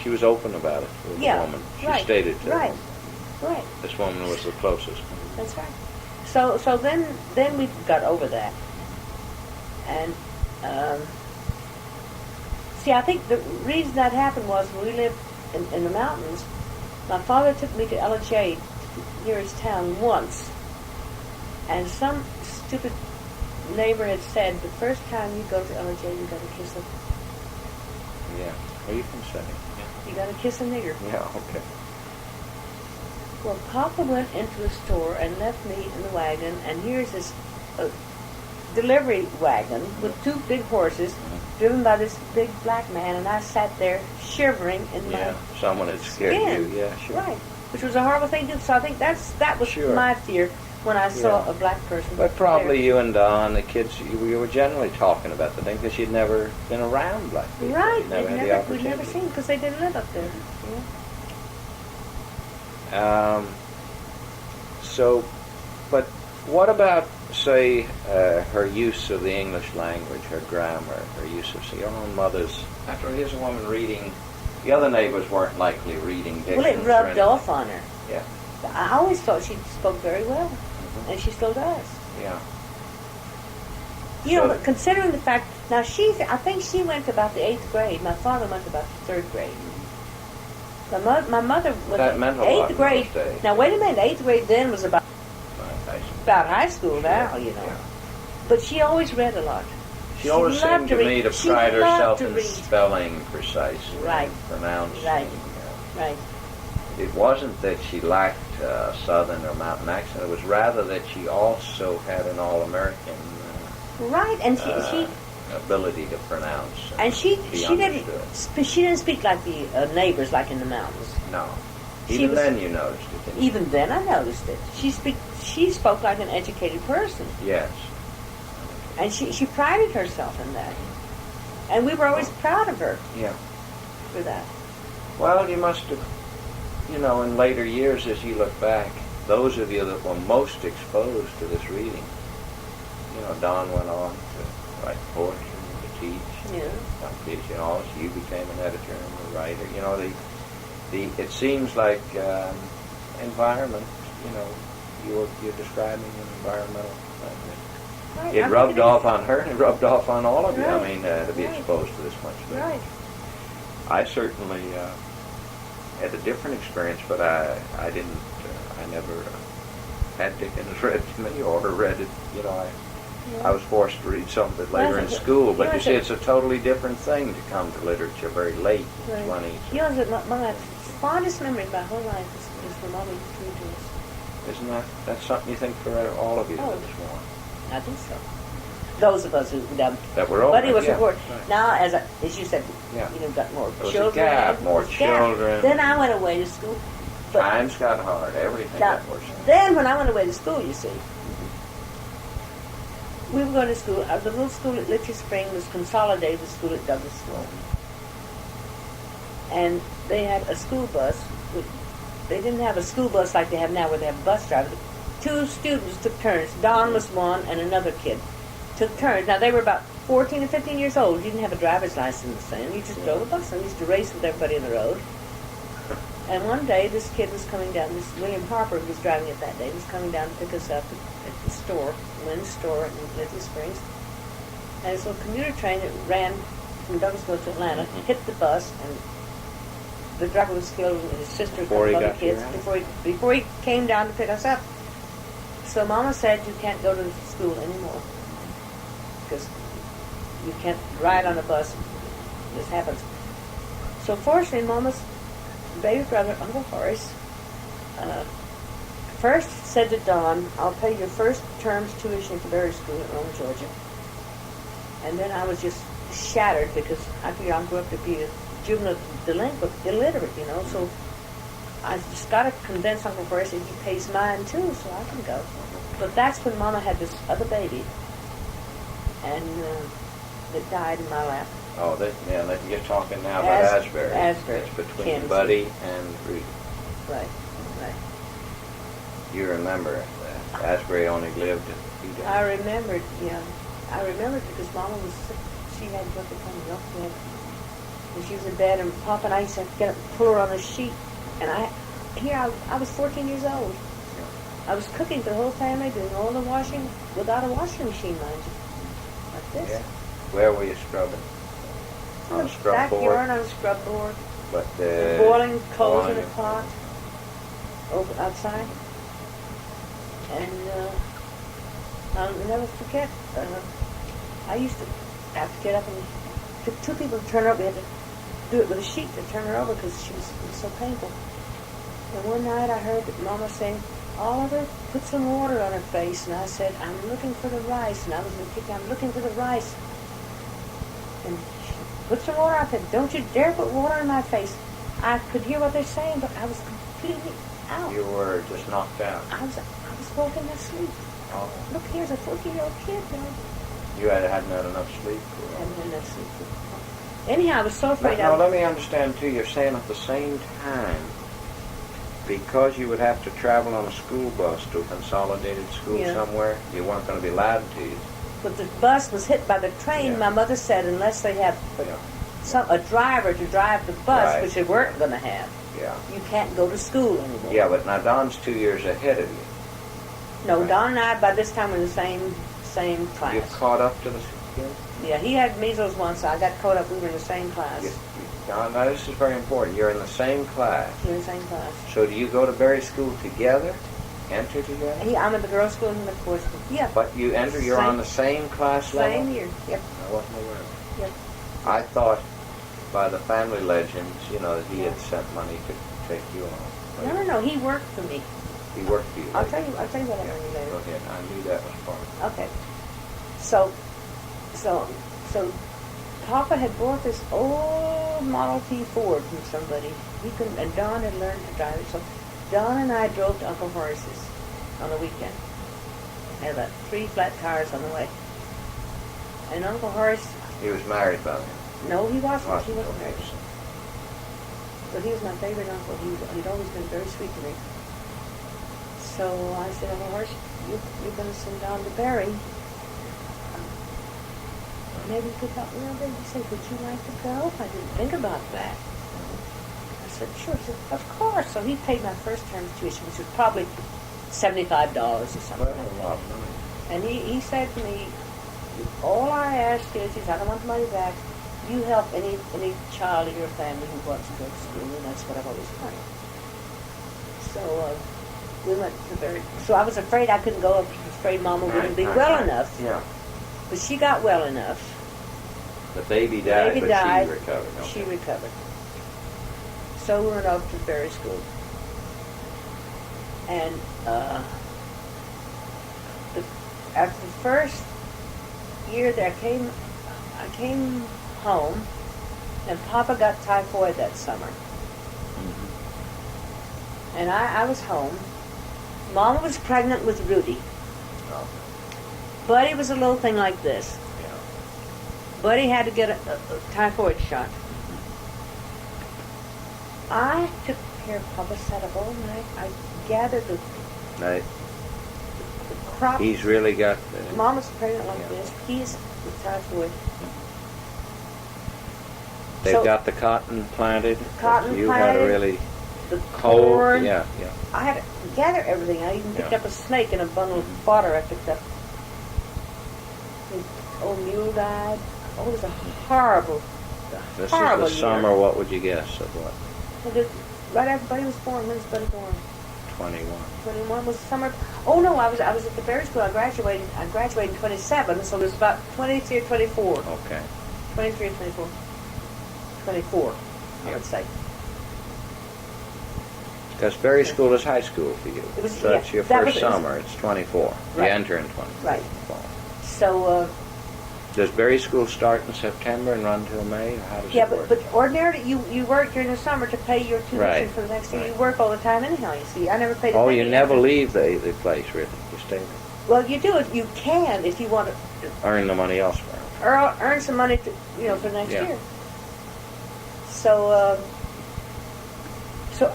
She was open about it with the Yeah, woman. She right, stated to right, her. right. This woman was the closest. That's right. So then we got over that, and see, I think the reason that happened was when we lived in the mountains. My father took me to LHA, nearest town, once, and some stupid neighbor had said the first time you go to LHA, you got to kiss a Yeah. Well, you can say. you got to kiss a nigger. Yeah. Okay. Well, Papa went into the store and left me in the wagon, and here's this delivery wagon with two big horses, driven by this big black man, and I sat there shivering in my Yeah. Someone had scared skin. you. Yeah. Sure. Right, which was a horrible thing to do. So I think that was Sure. my fear when I saw Yeah. a black person. But probably there. you and Don, the kids, you were generally talking about the thing because you'd never been around black people. Right, You'd never had the we'd opportunity. never seen because they didn't live up there. Yeah. So, but what about, say, her use of the English language, her grammar, her use of, your own mother's, after here's a woman reading, the other neighbors weren't likely reading Dickens. Well, it or rubbed anything. off on her. Yeah. I always thought she spoke very well, Mhm. and she still does. Yeah. You know, So- but considering the fact, now I think she went to about the 8th grade. My father went to about the 3rd grade. My mother was That in meant a lot 8th in grade. those days. Now wait a minute, 8th grade then was about High school. high school now, you know. Yeah. But she always read a lot. She always loved seemed to to me read. to She pride loved herself to in read. spelling precisely, Right. and pronouncing. Right. Right. It wasn't that she lacked Southern or Mountain accent. It was rather that she also had an all-American Right, and she ability to pronounce. and she understood. she didn't speak like the neighbors like in the mountains. No. She Even was- then you noticed it, didn't you? Even then, I noticed it. She spoke like an educated person, Yes. and she prided herself in that. And we were always proud of her Yeah. for that. Well, you must have, in later years as you look back, those of you that were most exposed to this reading, Don went on to write poetry and to teach. Yeah. Competition, all. You became an editor and a writer. It seems like environment. You're describing an environmental thing. Right. It I rubbed think off on her, and it rubbed off on all of you. Right. I mean, to be Right. exposed to this much. Right. I certainly had a different experience, but I didn't. I never had Dickens read to me or read it. I was forced to read some of it later in school, but you see, it's a totally different thing to come to literature very late, Right. 20s. My fondest memory of my whole life is when Mommy read to us. Isn't that's something you think for all of you Oh. that's one? I think so. Those of us who That were older. but it was yeah, important. right. Now, as you said, Yeah. got more There was a children. gap, more There was a gap. children. Then I went away to school. But Times got hard. Everything now, got worse. then when I went away to school, you see, we were going to school. The little school at Litchie Spring was consolidated with school at Douglas School. And they had a school bus. They didn't have a school bus like they have now where they have bus drivers. Two students took turns. Don was one and another kid. Took turns. Now, they were about 14 and 15 years old. You didn't have a driver's license then. You just drove a bus and used to race with everybody on the road. And one day, this kid was coming down. This William Harper was driving it that day. He was coming down to pick us up at the store, Lynn's store in Little Springs. And this little commuter train that ran from Douglasville to Atlanta hit the bus, and the driver was killed, and his sister and Before he other got kids here? before he came down to pick us up. So Mama said, "You can't go to school anymore because you can't ride on a bus. This happens." So fortunately, Mama's baby brother, Uncle Horace, first said to Don, "I'll pay your first term's tuition at the Berry School in Rome, Georgia." And then I was just shattered because I figured I grew up to be a juvenile delinquent, illiterate, So I just got to convince Uncle Horace that he pays mine too, so I can go. But that's when Mama had this other baby, and it died in my lap. Oh, you're talking now about Asbury. Asbury. It's between Kansas. Buddy and Rudy. Right. You remember that Asbury only lived a few days. I remembered, I remembered because Mama was sick. She had what they call milk bed. And she was in bed, and Papa and I used to have to get up and pull her on the sheet. And I was 14 years old. I was cooking for the whole family, doing all the washing without a washing machine, mind you. Like this. Yeah. Where were you scrubbing? On a scrub Backyard board? on a scrub board. But Boiling coals in a boiling- pot over outside. And I'll never forget. I used to have to get up and took two people to turn her over. We had to do it with a sheet to turn her over because it was so painful. And one night I heard Mama say, "Oliver, put some water on her face." And I said, "I'm looking for the rice." And I was in the kitchen, "I'm looking for the rice." And she put some water. I said, "Don't you dare put water on my face." I could hear what they're saying, but I was completely out. You were just knocked out. I was woken asleep. Oh. Look, here's a 14-year-old kid. You hadn't had enough sleep. I hadn't had enough sleep. Anyhow, I was so afraid. Now, let me understand, too. You're saying at the same time, because you would have to travel on a school bus to a consolidated school somewhere, you weren't going to be allowed to. But the bus was hit by the train. Yeah. My mother said unless they have a driver to drive the bus, Right. which they weren't going to have, Yeah. you can't go to school anymore. Yeah, but now Don's 2 years ahead of you. No, Right. Don and I by this time were in the same class. You've caught up to the kids? Yeah, he had measles once, so I got caught up. We were in the same class. Don, now this is very important. You're in the same class. We were in the same class. So do you go to Berry School together? enter together? I'm in the girls' school and the boys' school. Yeah. But you enter, you're Same- on the same class level? Same year. Yep. I wasn't aware of it. Yep. I thought by the family legends, that he had sent money to take you on. No. He worked for me. He worked for you. I'll later. tell you what I learned Go later. ahead. I knew that was part of it. Okay. So Papa had bought this old Model T Ford from somebody. And Don had learned to drive it. So Don and I drove to Uncle Horace's on the weekend. Had about 3 flat tires on the way. And Uncle Horace, He was married by then. no, he wasn't. He Wasn't, wasn't married. okay. But he was my favorite uncle. He'd always been very sweet to me. So I said, Uncle Horace, you're going to send Don to Barry. Maybe you could help me out there. He said, would you like to go? I didn't think about that. I said, sure. He said, of course. So he paid my first term's tuition, which was probably $75 or something Well, like a that. lot of money. And he said to me, all I ask is, I don't want the money back. You help any child in your family who wants to go to school, and that's what I've always done. So we went to Barry. So I was afraid I couldn't go. I was afraid Mama wouldn't be well enough. Yeah. But she got well enough. The baby died, Baby but died. she recovered. Okay. She recovered. So we went over to Barry School. And after the first year there, I came home, and Papa got typhoid that summer. Mm-hmm. And I was home. Mama was pregnant with Rudy. Oh, Buddy was a little thing like this. yeah. Buddy had to get a typhoid shot. I took care of Papa, sat up all night. I gathered the Now, crop. he's really got... Mama's pregnant like Yeah. this. He's with typhoid. They've So- got the cotton planted. Cotton you had a planted, really The cold... corn. Yeah. I had to gather everything. I even picked Yeah. up a snake in a bundle of fodder I picked up. The old mule died. Oh, it was a horrible, This horrible is the year. summer, what would you guess of what? Right after Buddy was born. When was Buddy born? 21. 21 was the summer. Oh no, I was at the Berry School. I graduated in 27, so it was about 23 or 24. Okay. 23 or 24. 24, I Yeah. would say. Because Berry School is high school for you. It was- So that's yeah, your that first was- summer. It's 24. You Right. enter in 24. Right. Fall. So, Does Berry School start in September and run till May? Or how does yeah, it work? but ordinarily you work during the summer to pay your tuition Right. for the next year. Right. You work all the time anyhow, you see. I never paid a Oh, penny you never after. leave the place, really. You stay there. Well, you do it. You can if you want to Earn the money elsewhere. earn some money to, for next Yeah. year. So, so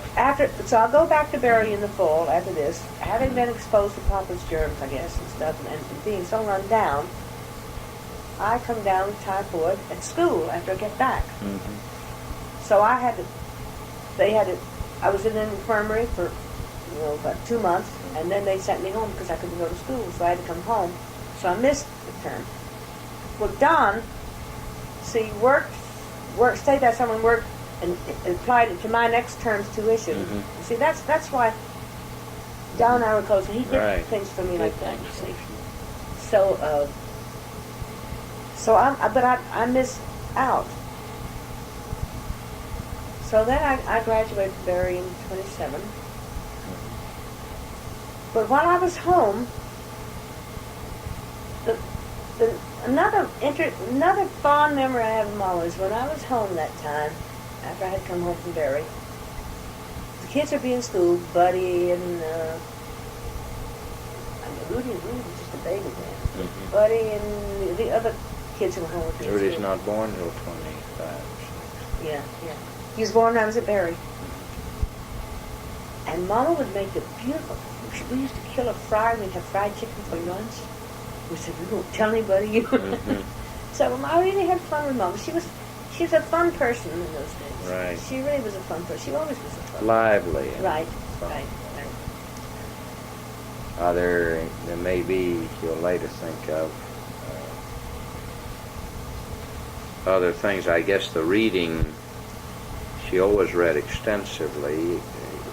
I'll go back to Barry in the fall after this, having been exposed to Papa's germs, I guess, and stuff, and being so run down. I come down with typhoid at school after I get back. Mm-hmm. So I was in the infirmary for, about 2 months, and then they sent me home because I couldn't go to school, so I had to come home. So I missed the term. Well, Don, stayed that summer and worked and applied it to my next term's tuition. Mhm. See, that's why Don and I were close, and he did Right. things for me Good like that, you things. see. So I missed out. So then I graduated from Barry in 27. But while I was home, another fond memory I have of Mama is when I was home that time, after I had come home from Barry. The kids are being schooled, Buddy and Rudy was just a baby then. Mhm. Buddy and the other kids who were home with me. Rudy's not born till 25. Yeah. He was born when I was at Barry. And Mama would make a beautiful... We used to kill a fry and we'd have fried chicken for lunch. We said, we won't tell anybody. Mhm. So I really had fun with Mama. She was a fun person in those days. Right. She really was a fun person. She always was a fun person. Lively. and Right. fun. Right. There may be, you'll later think of other things. I guess the reading, she always read extensively.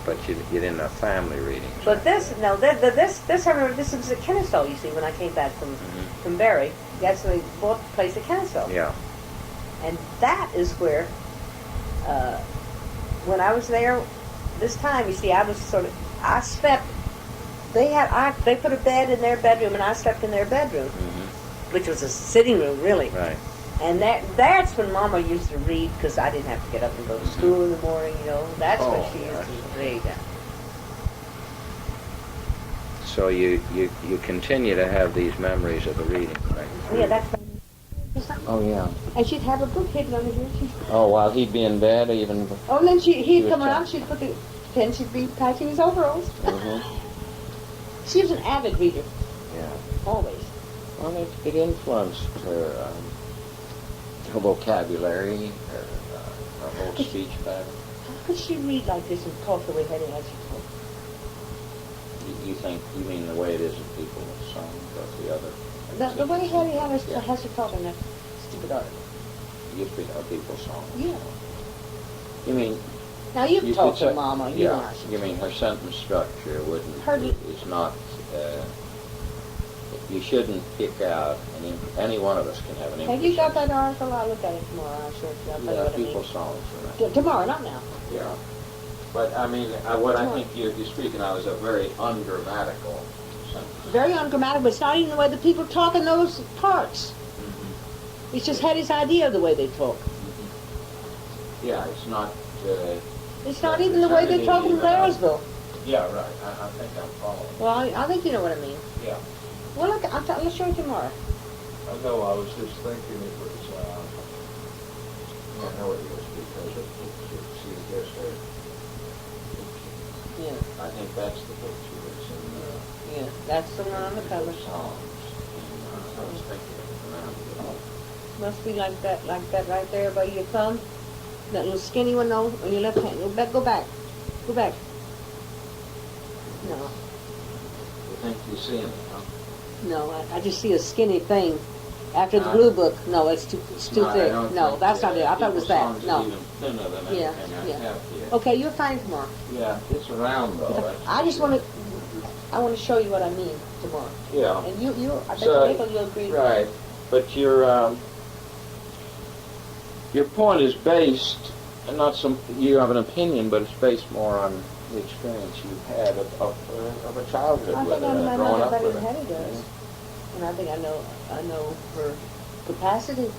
But you didn't have family readings. But this, no, this I remember, this was at Kennesaw, you see, when I came back from Barry. That's when they bought the place at Kennesaw. Yeah. And that is where, when I was there, this time, you see, I slept, they put a bed in their bedroom, and I slept in their bedroom, which was a sitting room, really. Right. And that's when Mama used to read, because I didn't have to get up and go to school in the morning, you know. That's when she used to read. So you continue to have these memories of the reading, right? Yeah, that's. Oh, yeah. And she'd have a book hidden under here. Oh, while he'd be in bed, even. Oh, and then he'd was come around. She'd put the pen. She'd be patching his overalls. She was an avid reader. Yeah. Always. Well, it influenced her vocabulary, her whole speech pattern. How could she read like this and talk the way Hetty has to talk? You mean the way it is in people with songs, or the other? The way Hetty has to talk in that stupid article. You speak of people's songs. Yeah. You mean? Now you've talked to Mama. You know Yeah. how she You mean her sentence structure is not. You shouldn't pick out any one of us can have an Have you got that article? I'll look at it tomorrow. I'm sure. I'll tell you what I mean. people's songs. Right? Tomorrow, not now. Yeah. But I mean, what I think you're speaking of is a very ungrammatical sentence. Very ungrammatical, but it's not even the way the people talk in those parts. It's just Hetty's idea of the way they talk. Yeah, it's not. It's not even the way they talk in Blairsville. Yeah, right. I think I'm following. Well, I think you know what I mean. Yeah. Well, look, I'll show you tomorrow. I know, I was just thinking it was, I know it was because she just heard. Yeah, I think that's the picture that's in yeah, that's the one on the cover. songs. And, I was thinking of the Must be like that right there by your thumb. That little skinny one, no, on your left hand. Go back. Go back. No, You think you're seeing it, huh? no, I just see a skinny thing. After the blue book, no, it's too thick. No, that's not it. I thought it was that. No. Even thinner than Yeah, anything I yeah. have here. Okay, you're fine tomorrow. Yeah, it's around though. I want to show you what I mean tomorrow. Yeah. And I So, bet you'll agree. Right, but your point is based, and not some. You have an opinion, but it's based more on the experience you've had of a childhood I with think her, I and know growing up better with than her. Hetty does. And I think I know her capacity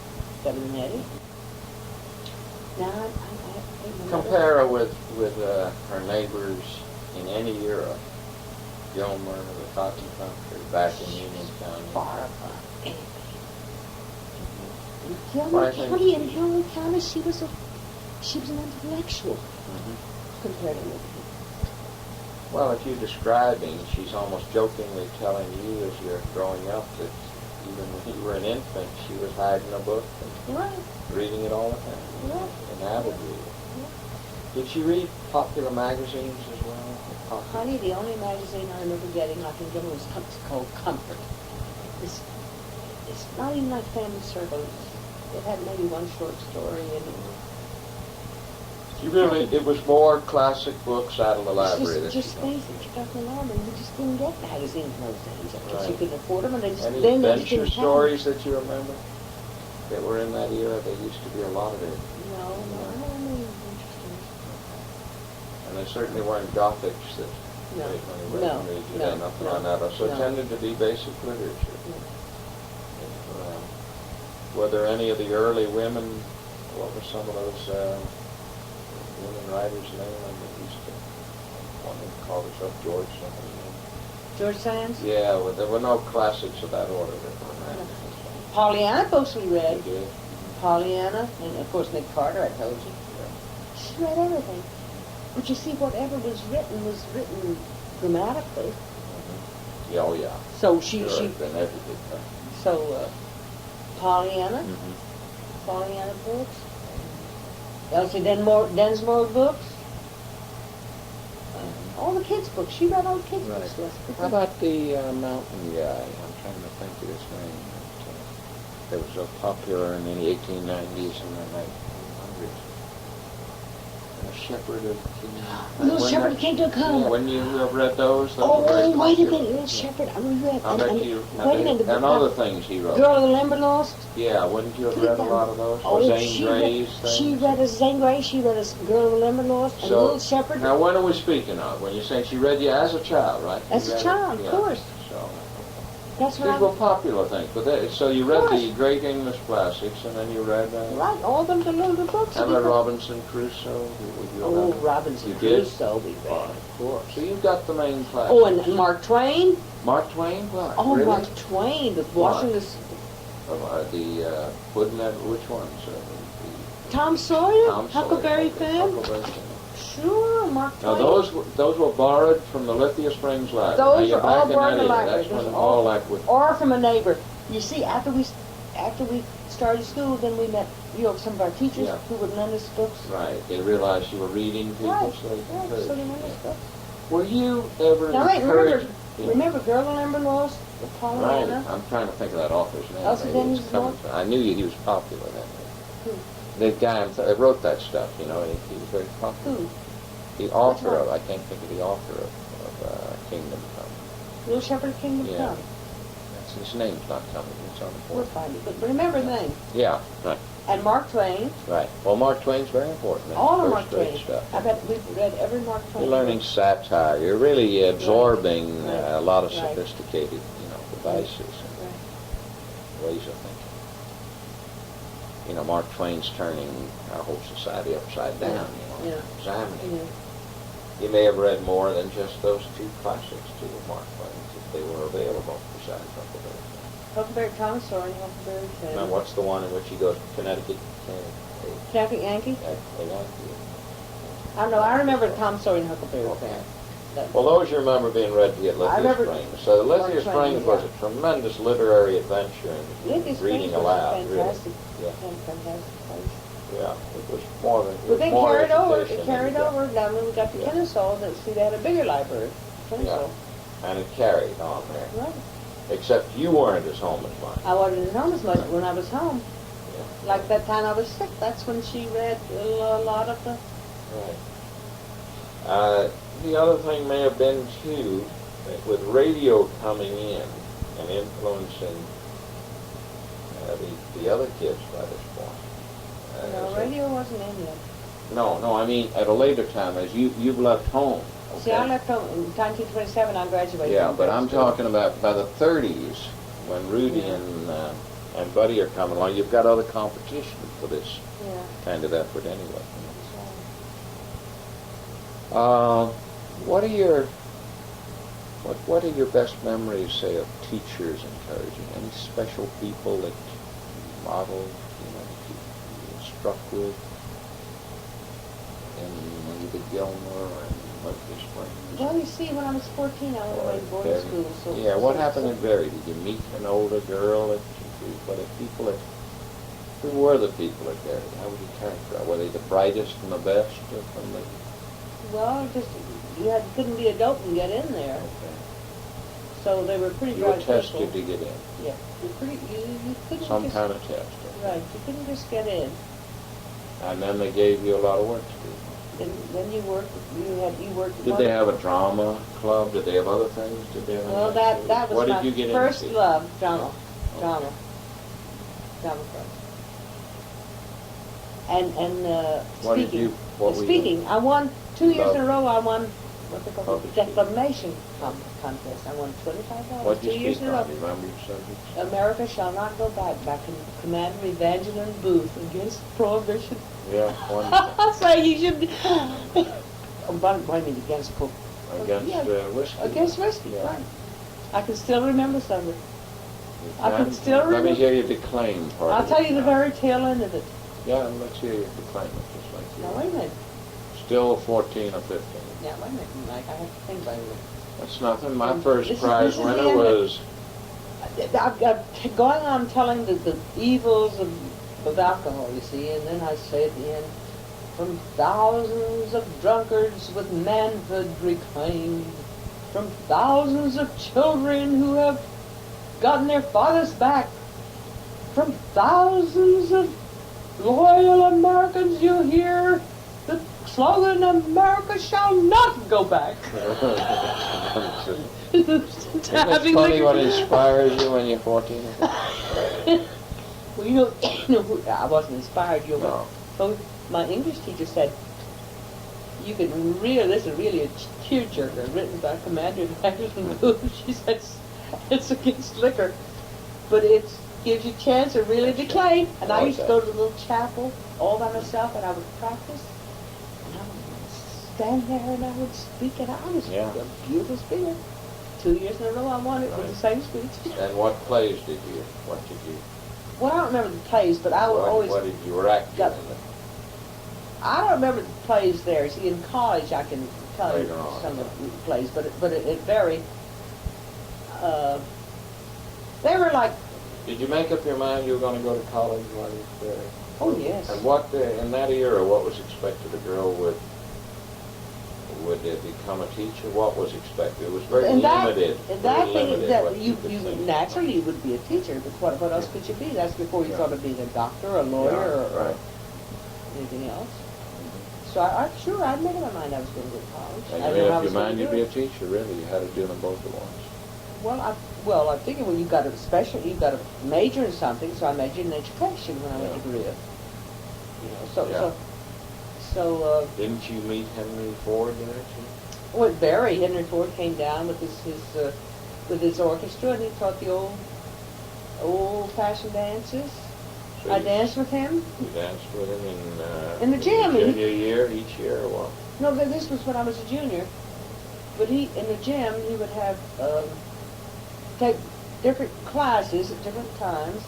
better than Hetty. Now, I Compare her with her neighbors in any era. Gilmer, the Cotton Country, back in Union County. far above anything. In Well, Gilmer I think- County, in Gilmer County, she was an intellectual compared to me. Well, if you're describing, she's almost jokingly telling you as you're growing up that even when you were an infant, she was hiding a book and Right, reading it all the time. right. An avid reader. Did she read popular magazines as well? Honey, the only magazine I remember getting, like in Gilmer, was called Comfort. It's not even like Family Circle. It had maybe one short story in it. It was more classic books out of the library. that Just she things that you got in the library. You just didn't get magazines in those days because you Right. couldn't afford them, and they just Any then they just adventure didn't have stories that you remember that were in that era? There used to be a lot of it. them. No, I don't know. Interesting. And there certainly weren't Gothics that No, made money no, read. You no, had nothing no, on that. So it no. tended to be basic literature. No. Were there any of the early women? What were some of those women writers' names that used to? One that called herself George something. George Sands? Yeah, well, there were no classics of that order that were written. Pollyanna books we read. They did. Pollyanna, and of course Nick Carter, I told you. She read everything. But you see, whatever was written grammatically. Yeah, oh yeah. So Sure, it's been everything. Pollyanna, Mm-hmm. Pollyanna books. Elsie Densmore books. All the kids' books. She read all the kids' Right. books. How about the mountain guy? I'm trying to think of his name. That was so popular in the 1890s and the 1900s. Shepherd of King. Little When Shepherd that- King to come. Yeah, when you have read those were very Oh, wait a popular. minute, Little Yeah. Shepherd. I read. I bet you. Wait a minute. And other things he wrote. Girl of the Limberlost. Yeah, wouldn't you have read a lot of those? Or Zane Grey's things? She read a Zane Grey. She read a Girl of the Limberlost and So, Little Shepherd. Now, when are we speaking of? When you say she read you as a child, right? As You a read it? child, of Yeah. course. So, That's what these were popular things. But so you read the great English classics, and then you read. Right, all them little books. How about Robinson Crusoe? Would you Oh, have- Robinson You did? Crusoe, we read, of course. So you've got the main classics. Oh, and Mark Twain. Mark Twain? What? Oh, really? Mark Twain, the Washington, Wouldn't that, which ones? Tom Sawyer, Tom Sawyer, Huckleberry okay, Finn. Huckleberry Finn. Sure, Mark Now Twain. those were borrowed from the Lithia Springs Library. Those now, you're are all back in borrowed that in the era. library. That's Those when are all all- that would. Or from a neighbor. You see, after we started school, then we met, some of our teachers Yeah. who would lend us books. Right. They realized you were reading people, Right, so they right, encouraged so they you. lend us books. Were you ever Now wait, encouraged? remember Girl of the Limberlost, the Right. Pollyanna? I'm trying to think of that author's name. Elsie Maybe it's Dennis coming Moore? to- I knew he was popular then. Who? The guy that wrote that stuff, he was very popular. Who? The author one? of, I can't think of the author of Kingdom Come. Little Shepherd Kingdom Yeah. Come. His name's not coming, it's on the We'll board. find it. But remember the name. Yeah, right, And Mark Twain. right. Well, Mark Twain's very important. That's All of first Mark rate Twain. stuff. I bet we've read every Mark Twain. You're learning satire. You're really absorbing Right. a lot of Right. sophisticated, devices and Right. ways of thinking. Mark Twain's turning our whole society upside down, Yeah. examining. Yeah. You may have read more than just those two classics, too, of Mark Twain's, if they were available besides Huckleberry. Huckleberry Thomas Sawyer and Huckleberry Finn. Now, what's the one in which he goes to Connecticut? Traffic Yankee? Yankee. I don't know. I remember Tom Sawyer and Huckleberry Okay. Finn. That- Well, those you remember being read at Lithia remember Springs. So Lithia Mark Twain, Springs was yeah. a tremendous literary adventure and Lithia reading Springs was aloud, really. fantastic. Yeah. Fantastic place. Yeah, it was more than. But then more carried over. education It than carried you got. over. Now when we got to Yeah. Kennesaw, they had a bigger library. Kennesaw. And it carried on there. Right. Except you weren't as home as mine. I wasn't at home as much when I was home. Yeah. Like that time I was sick. That's when she read a lot of the. Right. The other thing may have been, too, that with radio coming in and influencing the other kids by this point. No, radio wasn't in yet. No, I mean at a later time, as you've left home. See, I left home in 1927. I graduated. Yeah, from but I'm school. talking about by the 30s, when Rudy Yeah. and Buddy are coming along. You've got other competition for this Yeah. kind of effort anyway. that's right. What are your best memories, say, of teachers encouraging? Any special people that you modeled, that you were struck with? In either Gilmer or in Lithia Springs? Well, you see, when I was 14, I went away to boarding Berry. school. So Yeah, what so- happened so- in Berry? Did you meet an older girl? Who were the people at Berry? How would you characterize? Were they the brightest and the best? Well, just you couldn't be a dope and get in there. Okay. So they were pretty You were bright people. tested to get in. Yeah, you couldn't Some just, kind of test. right. You couldn't just get in. And then they gave you a lot of work to do. Then you worked. You worked. Did they have a drama club? Did they have other things? Did they have Well, anything? that was What my did you get first into? love, drama, Okay. drama club. And What did speaking. you- what were you- Speaking. I won 2 years in a Love. row. I won what they call the Public speaking. declamation contest. I won $25. What did 2 you years speak in a row. on? Do you remember your subjects? America shall not go back in Commander Evangeline Booth against prohibition. Yeah, wonderful. I say you should. What do you mean against Against Yeah, whiskey. against whiskey, Yeah. right? I can still remember some of it. I can And still Let me remember- hear you declaim part I'll of tell it you the now. very tail end of it. Yeah, let's hear you declaim it just like you. Now wait a minute. Still 14 or 15. Yeah, wait a minute, Mike. I have to think about it. That's nothing. My first This is- prize this is the winner end. was I'm going on telling the evils of alcohol, you see, and then I say at the end, from thousands of drunkards with manhood reclaimed, from thousands of children who have gotten their fathers back, from thousands of loyal Americans you hear the slogan, America shall not go back. Isn't it funny what inspires you when you're 14? Well, I wasn't inspired, No. So my English teacher said, you can really, this is really a tearjerker written by Commander Patterson Booth. She said, it's against liquor, but it gives you a chance to really declaim. And I used to go to the little chapel all by myself, and I would practice. And I would stand there and I would speak, and I was a beautiful speaker. 2 years in a row I won it with the same speech. And what plays did you? Well, I don't remember the plays, but I would always... What did you were acting in? I don't remember the plays there. See, in college I can tell you some of the plays, but it varied. They were like... Did you make up your mind you were going to go to college while you were there? Oh, yes. And what, in that era, what was expected? A girl would become a teacher? What was expected? It was very limited. And that thing, that you naturally would be a teacher, but what else could you be? That's before you thought of being a doctor, a lawyer, or anything else. So I'd made up my mind I was going to go to college. And you made up your mind you'd be a teacher, really? You had to do them both at once. Well, I figured when you've got a major in something, so I majored in education when I went to Korea. So didn't you meet Henry Ford there too? Well, Henry Ford came down with his orchestra, and he taught the old-fashioned dances. So I danced with him. You danced with him in the gym. Junior year, each year, or what? No, this was when I was a junior. But in the gym, he would have take different classes at different times.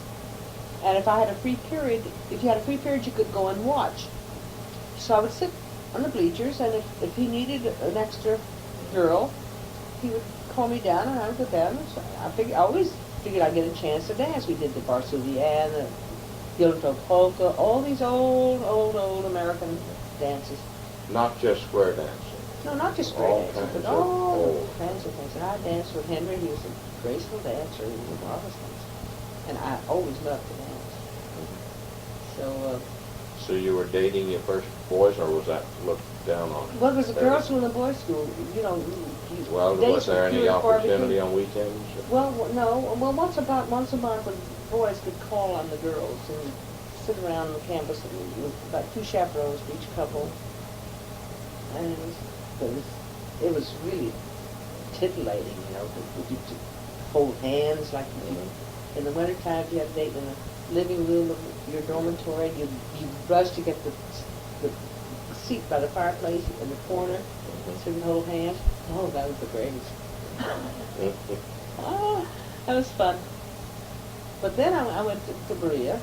And if you had a free period, you could go and watch. So I would sit on the bleachers, and if he needed an extra girl, he would call me down, and I would go down. So I always figured I'd get a chance to dance. We did the Varsouvienne, the Gilto polka, all these old American dances. Not just square dancing. No, not just square dancing, but all kinds of things. And I danced with Henry. He was a graceful dancer. He was a marvelous dancer. And I always loved to dance. So you were dating your first boys, or was that looked down on? Well, there was a girls' school and a boys' school. Well, was there any opportunity on weekends? Well, no. Well, once a month when boys could call on the girls and sit around the campus with about 2 chaperones for each couple. And it was really titillating, to hold hands like in the wintertime. If you had a date in the living room of your dormitory, you rush to get the seat by the fireplace in the corner, so you can hold hands. Oh, that was the greatest. That was fun. But then I went to Berea.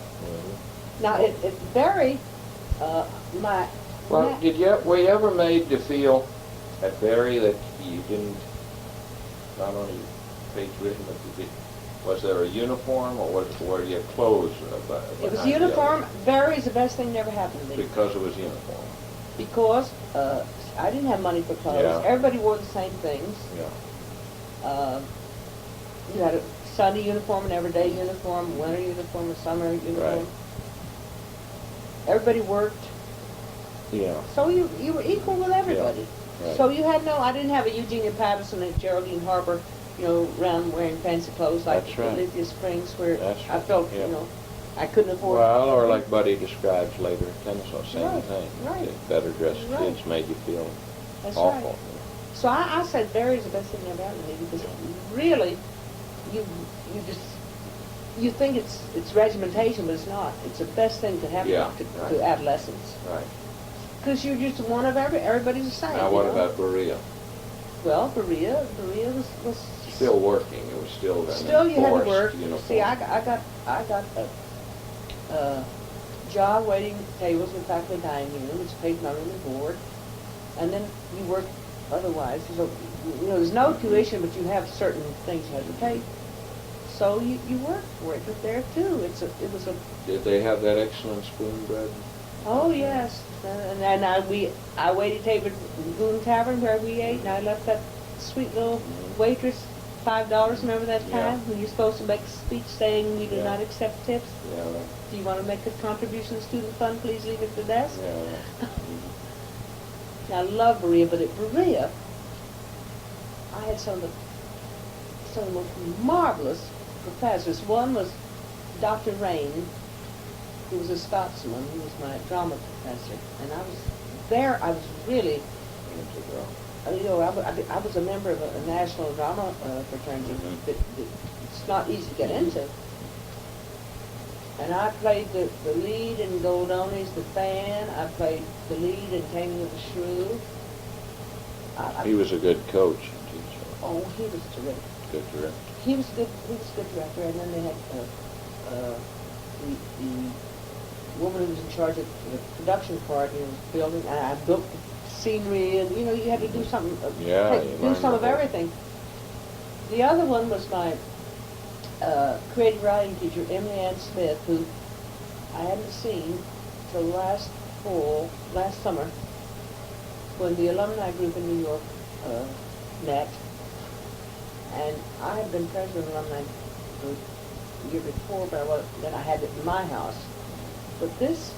Now it varied. Were you ever made to feel at Berry that you didn't not only patriotism, but you did? Was there a uniform, or were you clothes? It was uniform. Berry is the best thing that ever happened to me. Because it was uniform. Because I didn't have money for clothes. Yeah. Everybody wore the same things. Yeah. You had a Sunday uniform, an everyday uniform, winter uniform, a summer uniform. Right. Everybody worked. Yeah. So you were equal with everybody. Yeah. Right. So you had I didn't have a Eugenia Patterson and Geraldine Harper, around wearing fancy clothes like Olympia Springs, where I felt, I couldn't afford. Well, or like Buddy describes later, Kennesaw, same thing. Right. The better dressed kids made you feel awful. Right. So I said Berry's the best thing that ever happened to me, because really, you think it's regimentation, but it's not. It's the best thing to happen to adolescents. Right. Because you're just one of everybody's the same. Now what about Berea? Well, Berea was still working. It was still you had to work. Uniform. See, I got a job waiting tables in faculty dining room. It's paid my room and board, and then you work otherwise. So, there's no tuition, but you have certain things you have to pay. So you work for it, but there too, it was a. Did they have that excellent spoon bread? Oh yes, and I waited table at the Goon Tavern where we ate, and I left that sweet little waitress $5. Remember that time when you're supposed to make a speech saying we do not accept tips? Yeah. Do you want to make a contribution to student fund? Please leave it at the desk. Yeah. Now, I love Berea, but at Berea, I had some of the most marvelous professors. One was Dr. Rain, who was a Scotsman. He was my drama professor. And I was really, I was a member of a national drama fraternity that it's not easy to get into. And I played the lead in Goldoni's The Fan. I played the lead in Taming of the Shrew. He was a good coach and teacher. Oh, he was terrific. Good director. He was good. He was a good director. And then they had the woman who was in charge of the production part. Was building. And I built the scenery, and you had to do something. Do some of everything. The other one was my creative writing teacher, Emily Ann Smith, who I hadn't seen till last summer, when the alumni group in New York met. And I had been president of the alumni group the year before, but then I had it in my house. But this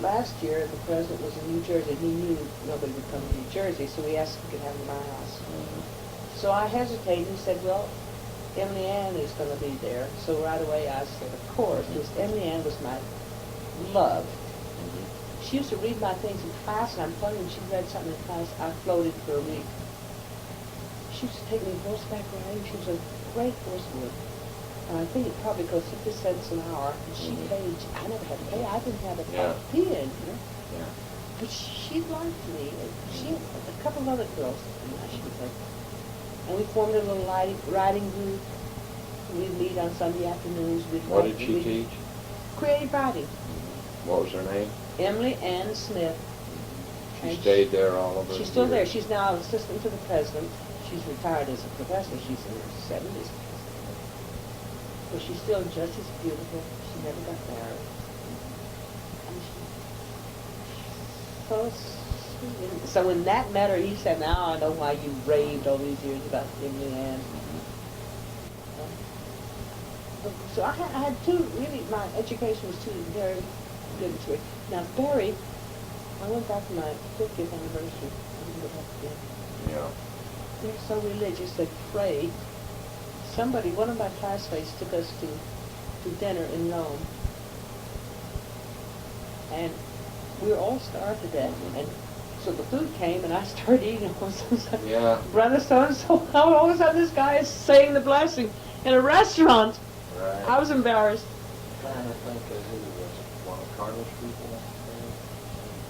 last year, the president was in New Jersey. He knew nobody would come to New Jersey, so he asked if he could have it in my house. So I hesitated and said, well, Emily Ann is going to be there. So right away I said, of course, because Emily Ann was my love. She used to read my things in class, and I'm telling you, when she read something in class, I floated for a week. She used to take me horseback riding. She was a great horsewoman. And I think it probably cost 50 cents an hour. And she paid. I never had to pay. I didn't have a fee in. Yeah. But she liked me. And she had a couple of other girls. And we formed a little riding group. We'd meet on Sunday afternoons. What did she teach? Creative writing. What was her name? Emily Ann Smith. She stayed there all of her She's still years. there. She's now an assistant to the president. She's retired as a professor. She's in her 70s. But she's still just as beautiful. She never got married. And so sweet. So when that met her, he said, now I know why you raved all these years about Emily Ann. So I had two, really, my education was two very good to it. Now, Barry, I went back for my 50th anniversary. I didn't go back again. Yeah. They're so religious, they pray. One of my classmates took us to dinner in Rome. And we were all starved to death. And so the food came, and I started eating. All of a sudden, Yeah. Brother so-and-so, all of a sudden this guy is saying the blessing in a restaurant. Right. I was embarrassed. Trying to think of who was one of Carlos people.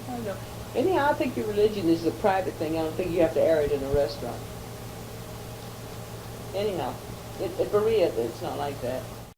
I don't know. Anyhow, I think your religion is a private thing. I don't think you have to air it in a restaurant. Anyhow, at Berea, it's not like that.